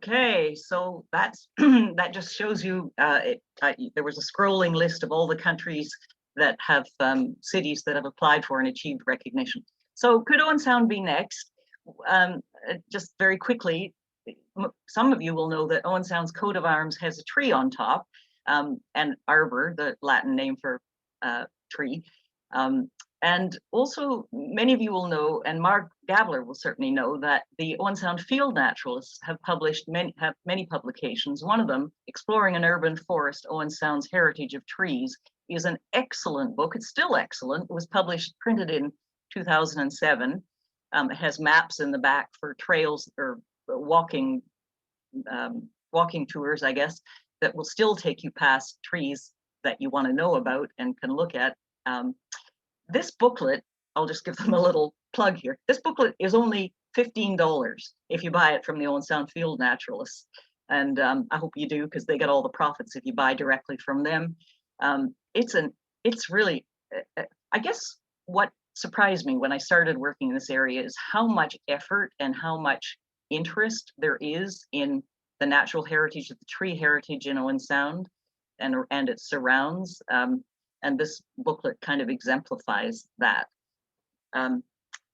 S10: Okay, so that's that just shows you there was a scrolling list of all the countries that have cities that have applied for and achieved recognition. So could Owen Sound be next? just very quickly, some of you will know that Owen Sound's coat of arms has a tree on top, and arbor, the Latin name for tree. And also, many of you will know, and Mark Gabler will certainly know, that the Owen Sound field naturalists have published many publications. One of them, Exploring an Urban Forest, Owen Sound's Heritage of Trees, is an excellent book. It's still excellent. It was printed in 2007. It has maps in the back for trails or walking tours, I guess, that will still take you past trees that you want to know about and can look at. This booklet, I'll just give them a little plug here. This booklet is only $15 if you buy it from the Owen Sound Field Naturalists. And I hope you do, because they get all the profits if you buy directly from them. It's really, I guess what surprised me when I started working in this area is how much effort and how much interest there is in the natural heritage of the tree heritage in Owen Sound and its surrounds. And this booklet kind of exemplifies that.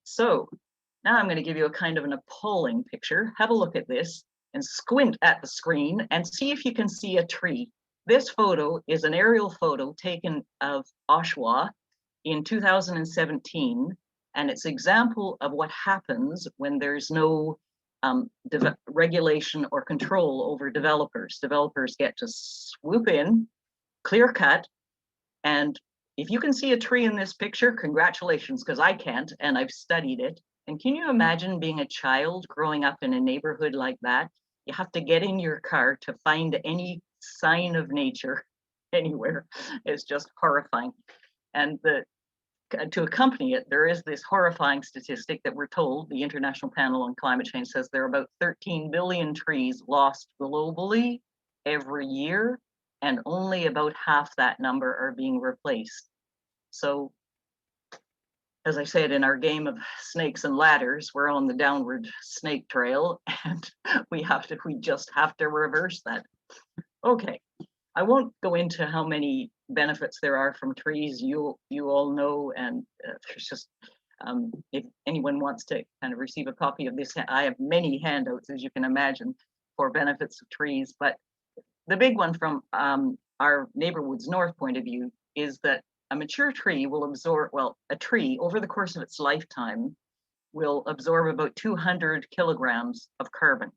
S10: So now I'm going to give you a kind of an appalling picture. Have a look at this and squint at the screen and see if you can see a tree. This photo is an aerial photo taken of Oshawa in 2017, and it's an example of what happens when there's no regulation or control over developers. Developers get to swoop in, clear cut, and if you can see a tree in this picture, congratulations, because I can't, and I've studied it. And can you imagine being a child growing up in a neighborhood like that? You have to get in your car to find any sign of nature anywhere. It's just horrifying. And to accompany it, there is this horrifying statistic that we're told, the International Panel on Climate Change says there are about 13 billion trees lost globally every year, and only about half that number are being replaced. So, as I said, in our game of snakes and ladders, we're on the downward snake trail, and we just have to reverse that. Okay, I won't go into how many benefits there are from trees. You all know, and there's just, if anyone wants to kind of receive a copy of this, I have many handouts, as you can imagine, for benefits of trees. But the big one from our Neighborwoods North point of view is that a mature tree will absorb, well, a tree over the course of its lifetime will absorb about 200 kilograms of carbon.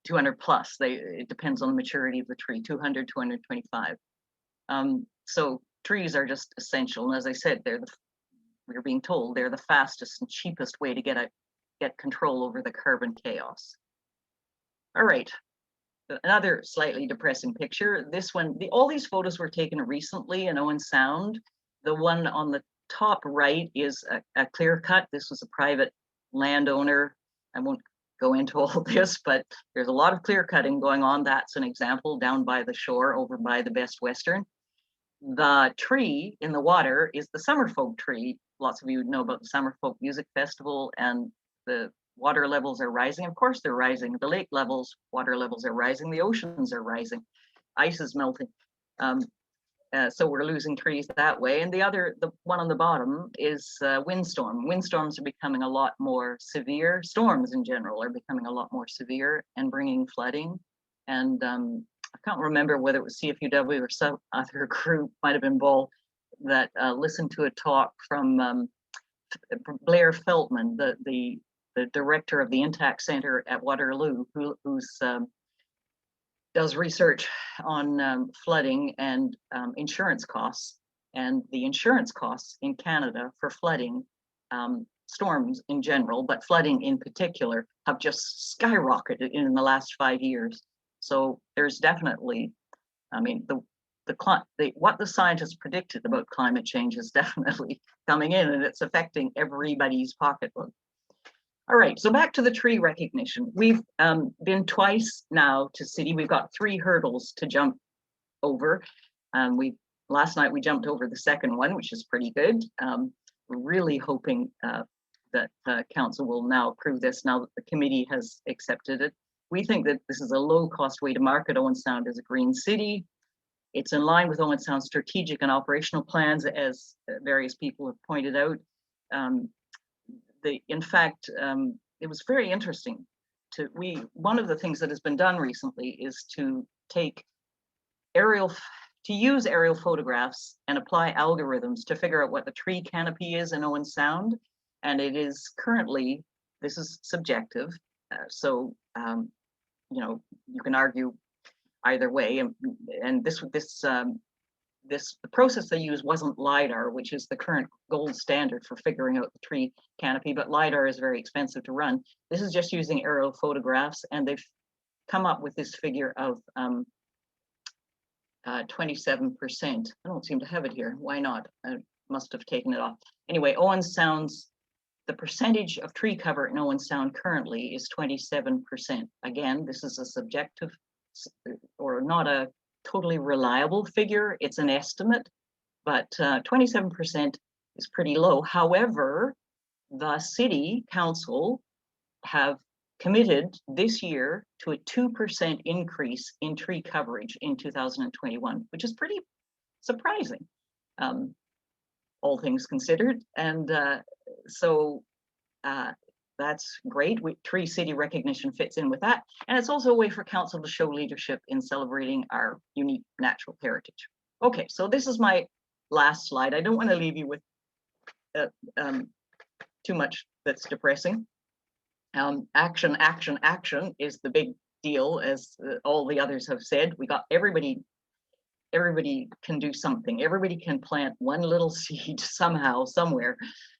S10: 200 plus, it depends on the maturity of the tree, 200, 225. So trees are just essential. And as I said, we're being told they're the fastest and cheapest way to get control over the carbon chaos. All right. Another slightly depressing picture. This one, all these photos were taken recently in Owen Sound. The one on the top right is a clear cut. This was a private landowner. I won't go into all this, but there's a lot of clear cutting going on. That's an example down by the shore over by the Best Western. The tree in the water is the Summerfolk tree. Lots of you know about the Summerfolk Music Festival, and the water levels are rising. Of course they're rising. The lake levels, water levels are rising. The oceans are rising. Ice is melting. So we're losing trees that way. And the one on the bottom is windstorm. Windstorms are becoming a lot more severe. Storms in general are becoming a lot more severe and bringing flooding. And I can't remember whether it was CFUW or some other group, might have been Ball, that listened to a talk from Blair Feltman, the director of the Intact Center at Waterloo, who's does research on flooding and insurance costs. And the insurance costs in Canada for flooding, storms in general, but flooding in particular, have just skyrocketed in the last 5 years. So there's definitely, I mean, what the scientists predicted about climate change is definitely coming in, and it's affecting everybody's pocketbook. All right, so back to the tree recognition. We've been twice now to City. We've got 3 hurdles to jump over. Last night we jumped over the second one, which is pretty good. We're really hoping that council will now approve this now that the committee has accepted it. We think that this is a low-cost way to market Owen Sound as a green city. It's in line with Owen Sound's strategic and operational plans, as various people have pointed out. in fact, it was very interesting one of the things that has been done recently is to use aerial photographs and apply algorithms to figure out what the tree canopy is in Owen Sound. And it is currently, this is subjective. So, you know, you can argue either way. And the process they use wasn't LiDAR, which is the current gold standard for figuring out the tree canopy, but LiDAR is very expensive to run. This is just using aerial photographs, and they've come up with this figure of 27%. I don't seem to have it here. Why not? I must have taken it off. Anyway, Owen Sound's, the percentage of tree cover in Owen Sound currently is 27%. Again, this is a subjective or not a totally reliable figure. It's an estimate, but 27% is pretty low. However, the city council have committed this year to a 2% increase in tree coverage in 2021, which is pretty surprising, all things considered. And so that's great. Tree City recognition fits in with that. And it's also a way for council to show leadership in celebrating our unique natural heritage. Okay, so this is my last slide. I don't want to leave you with too much that's depressing. Action, action, action is the big deal, as all the others have said. We got everybody can do something. Everybody can plant one little seed somehow, somewhere,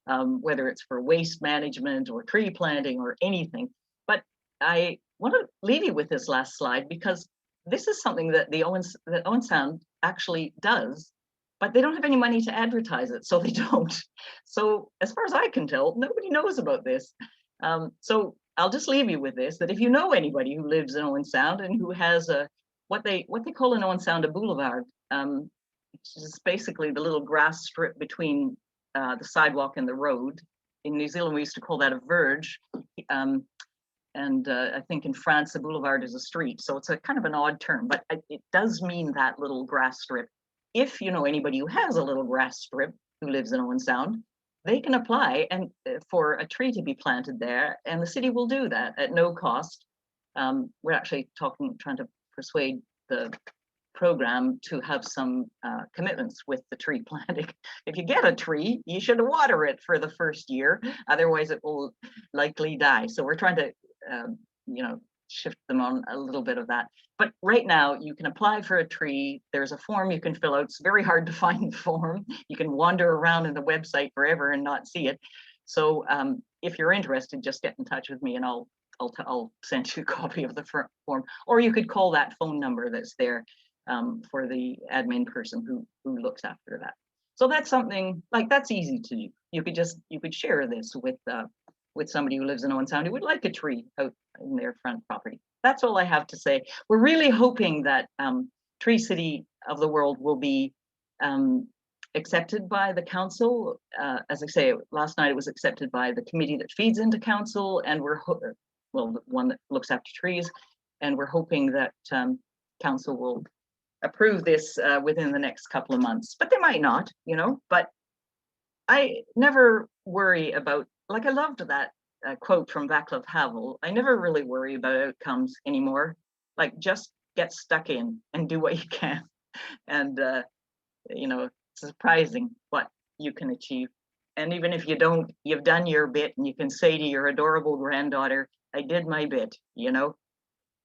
S10: whether it's for waste management or tree planting or anything. But I want to leave you with this last slide, because this is something that Owen Sound actually does, but they don't have any money to advertise it, so they don't. So as far as I can tell, nobody knows about this. So I'll just leave you with this, that if you know anybody who lives in Owen Sound and who has what they call in Owen Sound a boulevard, which is basically the little grass strip between the sidewalk and the road. In New Zealand, we used to call that a verge. And I think in France, a boulevard is a street. So it's a kind of an odd term, but it does mean that little grass strip. If you know anybody who has a little grass strip who lives in Owen Sound, they can apply and for a tree to be planted there, and the city will do that at no cost. We're actually trying to persuade the program to have some commitments with the tree planting. If you get a tree, you should water it for the first year, otherwise it will likely die. So we're trying to, shift them on a little bit of that. But right now, you can apply for a tree. There's a form you can fill out. It's very hard to find the form. You can wander around in the website forever and not see it. So if you're interested, just get in touch with me and I'll send you a copy of the form. Or you could call that phone number that's there for the admin person who looks after that. So that's something like that's easy to do. You could share this with somebody who lives in Owen Sound who would like a tree out in their front property. That's all I have to say. We're really hoping that Tree City of the World will be accepted by the council. As I say, last night it was accepted by the committee that feeds into council, and the one that looks after trees, and we're hoping that council will approve this within the next couple of months. But they might not, but I never worry about, like I loved that quote from Václav Havel, I never really worry about outcomes anymore. Like just get stuck in and do what you can. And, it's surprising what you can achieve. And even if you don't, you've done your bit, and you can say to your adorable granddaughter, I did my bit,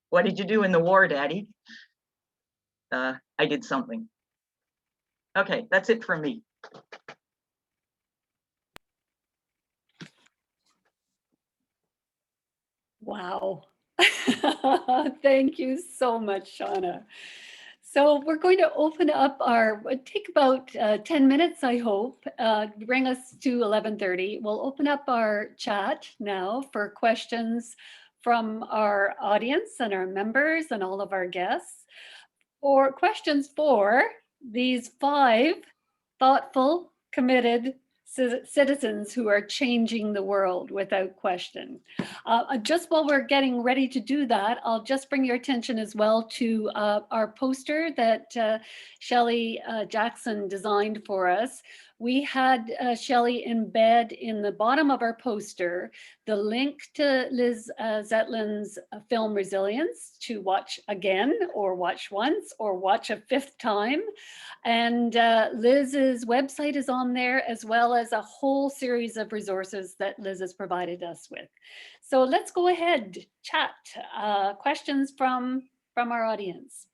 S10: What did you do in the war, Daddy? I did something. Okay, that's it from me.
S2: Wow. Thank you so much, Shauna. So we're going to open up take about 10 minutes, I hope, bring us to 11:30. We'll open up our chat now for questions from our audience and our members and all of our guests. For questions for these 5 thoughtful, committed citizens who are changing the world without question. Just while we're getting ready to do that, I'll just bring your attention as well to our poster that Shelley Jackson designed for us, we had Shelley embed in the bottom of our poster the link to Liz Zetlin's film Resilience to watch again, or watch once, or watch a fifth time. And Liz's website is on there, as well as a whole series of resources that Liz has provided us with. So let's go ahead, chat. Questions from our audience.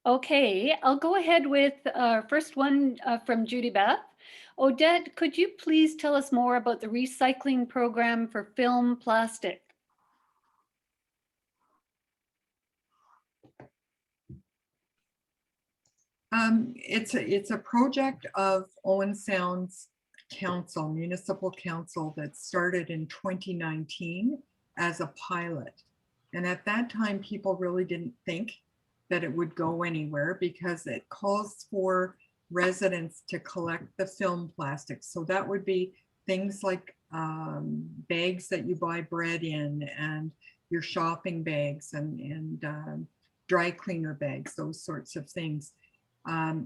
S2: Okay, I'll go ahead with our first one from Judy Beth. Odette, could you please tell us more about the recycling program for film plastic?
S3: It's a project of Owen Sound's council, municipal council, that started in 2019 as a pilot. And at that time, people really didn't think that it would go anywhere because it calls for residents to collect the film plastics. So that would be things like bags that you buy bread in, and your shopping bags, and dry cleaner bags, those sorts of things.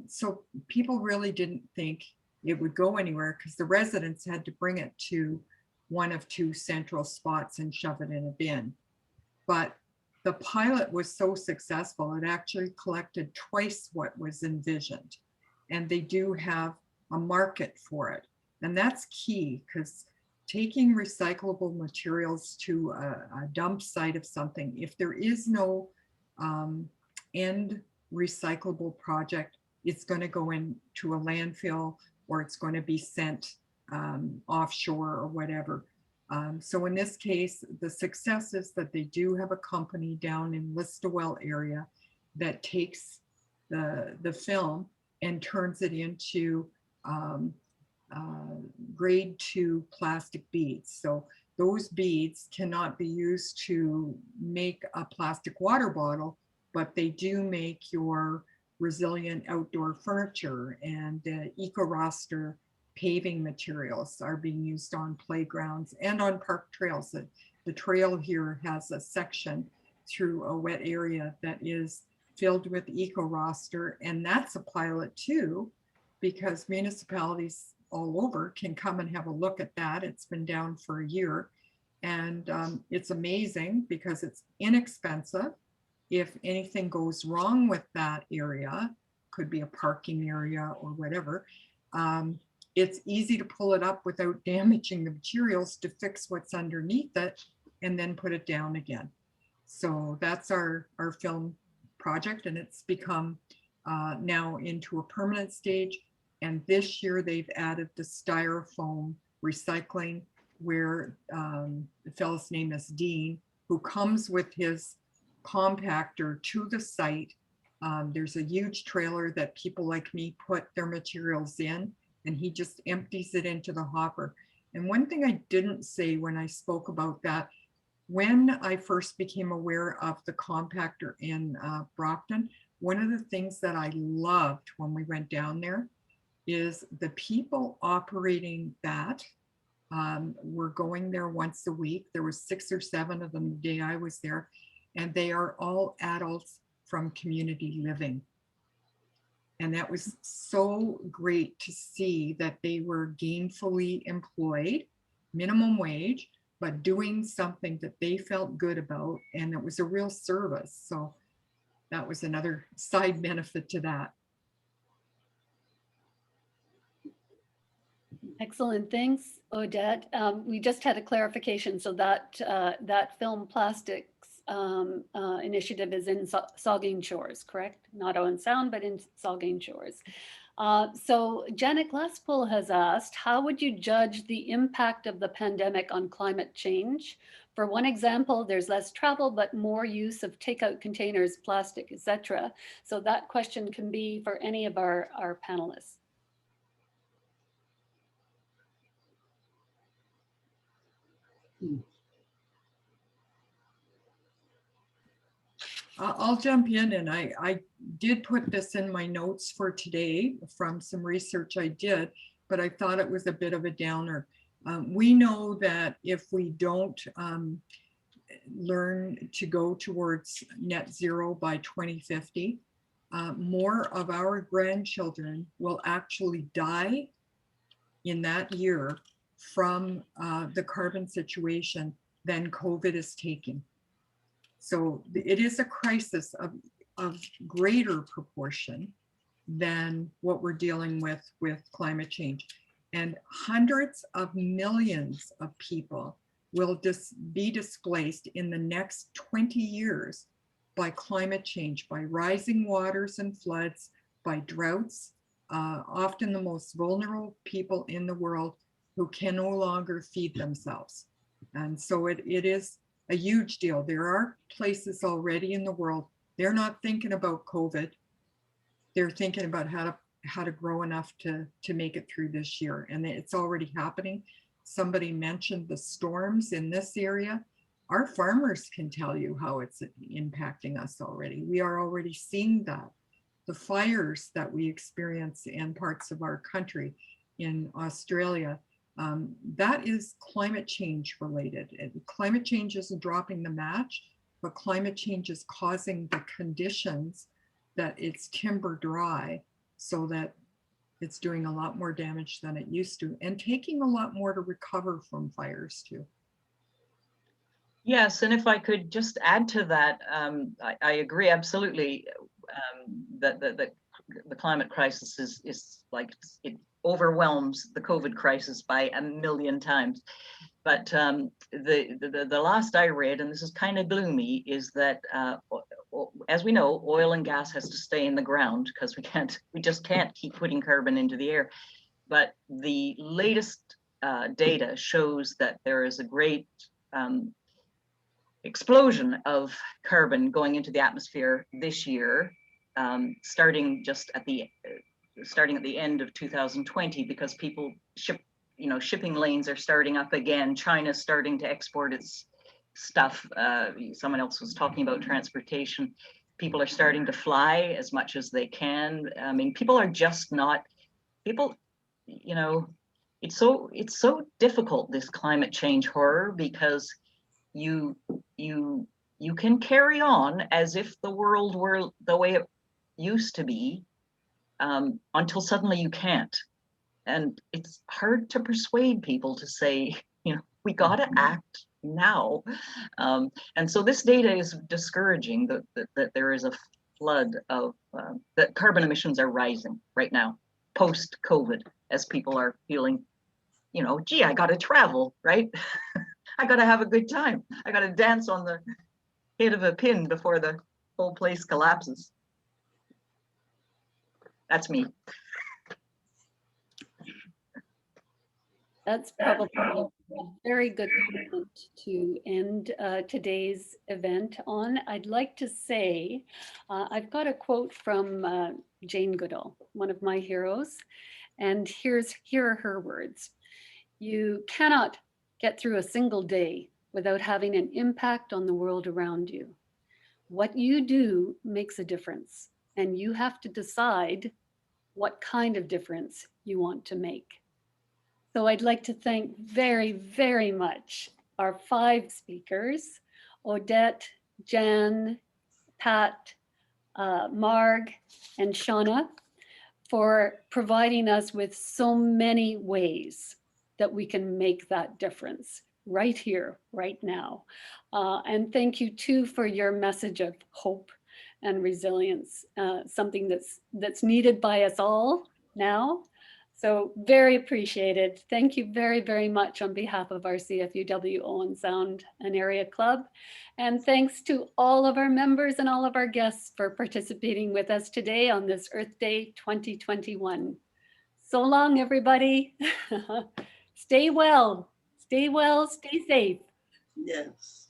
S3: So people really didn't think it would go anywhere because the residents had to bring it to one of two central spots and shove it in a bin. But the pilot was so successful, it actually collected twice what was envisioned. And they do have a market for it. And that's key, because taking recyclable materials to a dump site of something, if there is no end recyclable project, it's going to go into a landfill, or it's going to be sent offshore or whatever. So in this case, the success is that they do have a company down in Listowel area that takes the film and turns it into grade 2 plastic beads. So those beads cannot be used to make a plastic water bottle, but they do make your resilient outdoor furniture, and eco-roster paving materials are being used on playgrounds and on park trails. The trail here has a section through a wet area that is filled with eco-roster, and that's a pilot too, because municipalities all over can come and have a look at that. It's been down for a year, and it's amazing because it's inexpensive. If anything goes wrong with that area, could be a parking area or whatever, it's easy to pull it up without damaging the materials, to fix what's underneath it and then put it down again. So that's our film project, and it's become now into a permanent stage. And this year they've added the styrofoam recycling, where the fellow's name is Dean, who comes with his compactor to the site. There's a huge trailer that people like me put their materials in, and he just empties it into the hopper. And one thing I didn't say when I spoke about that, when I first became aware of the compactor in Brockton, one of the things that I loved when we went down there is the people operating that were going there once a week. There were 6 or 7 of them the day I was there, and they are all adults from community living. And that was so great to see that they were gainfully employed, minimum wage, but doing something that they felt good about, and it was a real service. So that was another side benefit to that.
S2: Excellent, thanks, Odette. We just had a clarification, so that that film plastics initiative is in Saugeen Shores, correct? Not Owen Sound, but in Saugeen Shores. So Janet Glasspool has asked, how would you judge the impact of the pandemic on climate change? For one example, there's less travel, but more use of takeout containers, plastic, etc. So that question can be for any of our panelists.
S3: I'll jump in, and I did put this in my notes for today from some research I did, but I thought it was a bit of a downer. We know that if we don't learn to go towards net zero by 2050, more of our grandchildren will actually die in that year from the carbon situation than COVID is taking. So it is a crisis of greater proportion than what we're dealing with climate change. And hundreds of millions of people will be displaced in the next 20 years by climate change, by rising waters and floods, by droughts, often the most vulnerable people in the world who can no longer feed themselves. And so it is a huge deal. There are places already in the world, they're not thinking about COVID. They're thinking about how to grow enough to make it through this year. And it's already happening. Somebody mentioned the storms in this area. Our farmers can tell you how it's impacting us already. We are already seeing that. The fires that we experience in parts of our country, in Australia, that is climate change related. Climate change isn't dropping the match, but climate change is causing the conditions that it's timber dry, so that it's doing a lot more damage than it used to, and taking a lot more to recover from fires too.
S10: Yes, and if I could just add to that, I agree absolutely that the climate crisis is like, it overwhelms the COVID crisis by a million times. But the last I read, and this is kind of gloomy, is that as we know, oil and gas has to stay in the ground because we just can't keep putting carbon into the air. But the latest data shows that there is a great explosion of carbon going into the atmosphere this year, starting at the end of 2020, because people shipping lanes are starting up again. China's starting to export its stuff. Someone else was talking about transportation. People are starting to fly as much as they can. I mean, people are just not, it's so difficult, this climate change horror, because you can carry on as if the world were the way it used to be, until suddenly you can't. And it's hard to persuade people to say, we got to act now. And so this data is discouraging, that there is a flood of, that carbon emissions are rising right now, post-COVID, as people are feeling, gee, I got to travel, right? I got to have a good time. I got to dance on the head of a pin before the whole place collapses. That's me.
S2: That's probably a very good comment to end today's event on. I'd like to say, I've got a quote from Jane Goodall, one of my heroes, and here are her words. "You cannot get through a single day without having an impact on the world around you. What you do makes a difference, and you have to decide what kind of difference you want to make." So I'd like to thank very, very much our 5 speakers, Odette, Jan, Pat, Marg, and Shauna, for providing us with so many ways that we can make that difference right here, right now. And thank you too for your message of hope and resilience, something that's needed by us all now. So very appreciated. Thank you very, very much on behalf of our CFUW Owen Sound and Area Club. And thanks to all of our members and all of our guests for participating with us today on this Earth Day 2021. So long, everybody. Stay well, stay safe.
S8: Yes.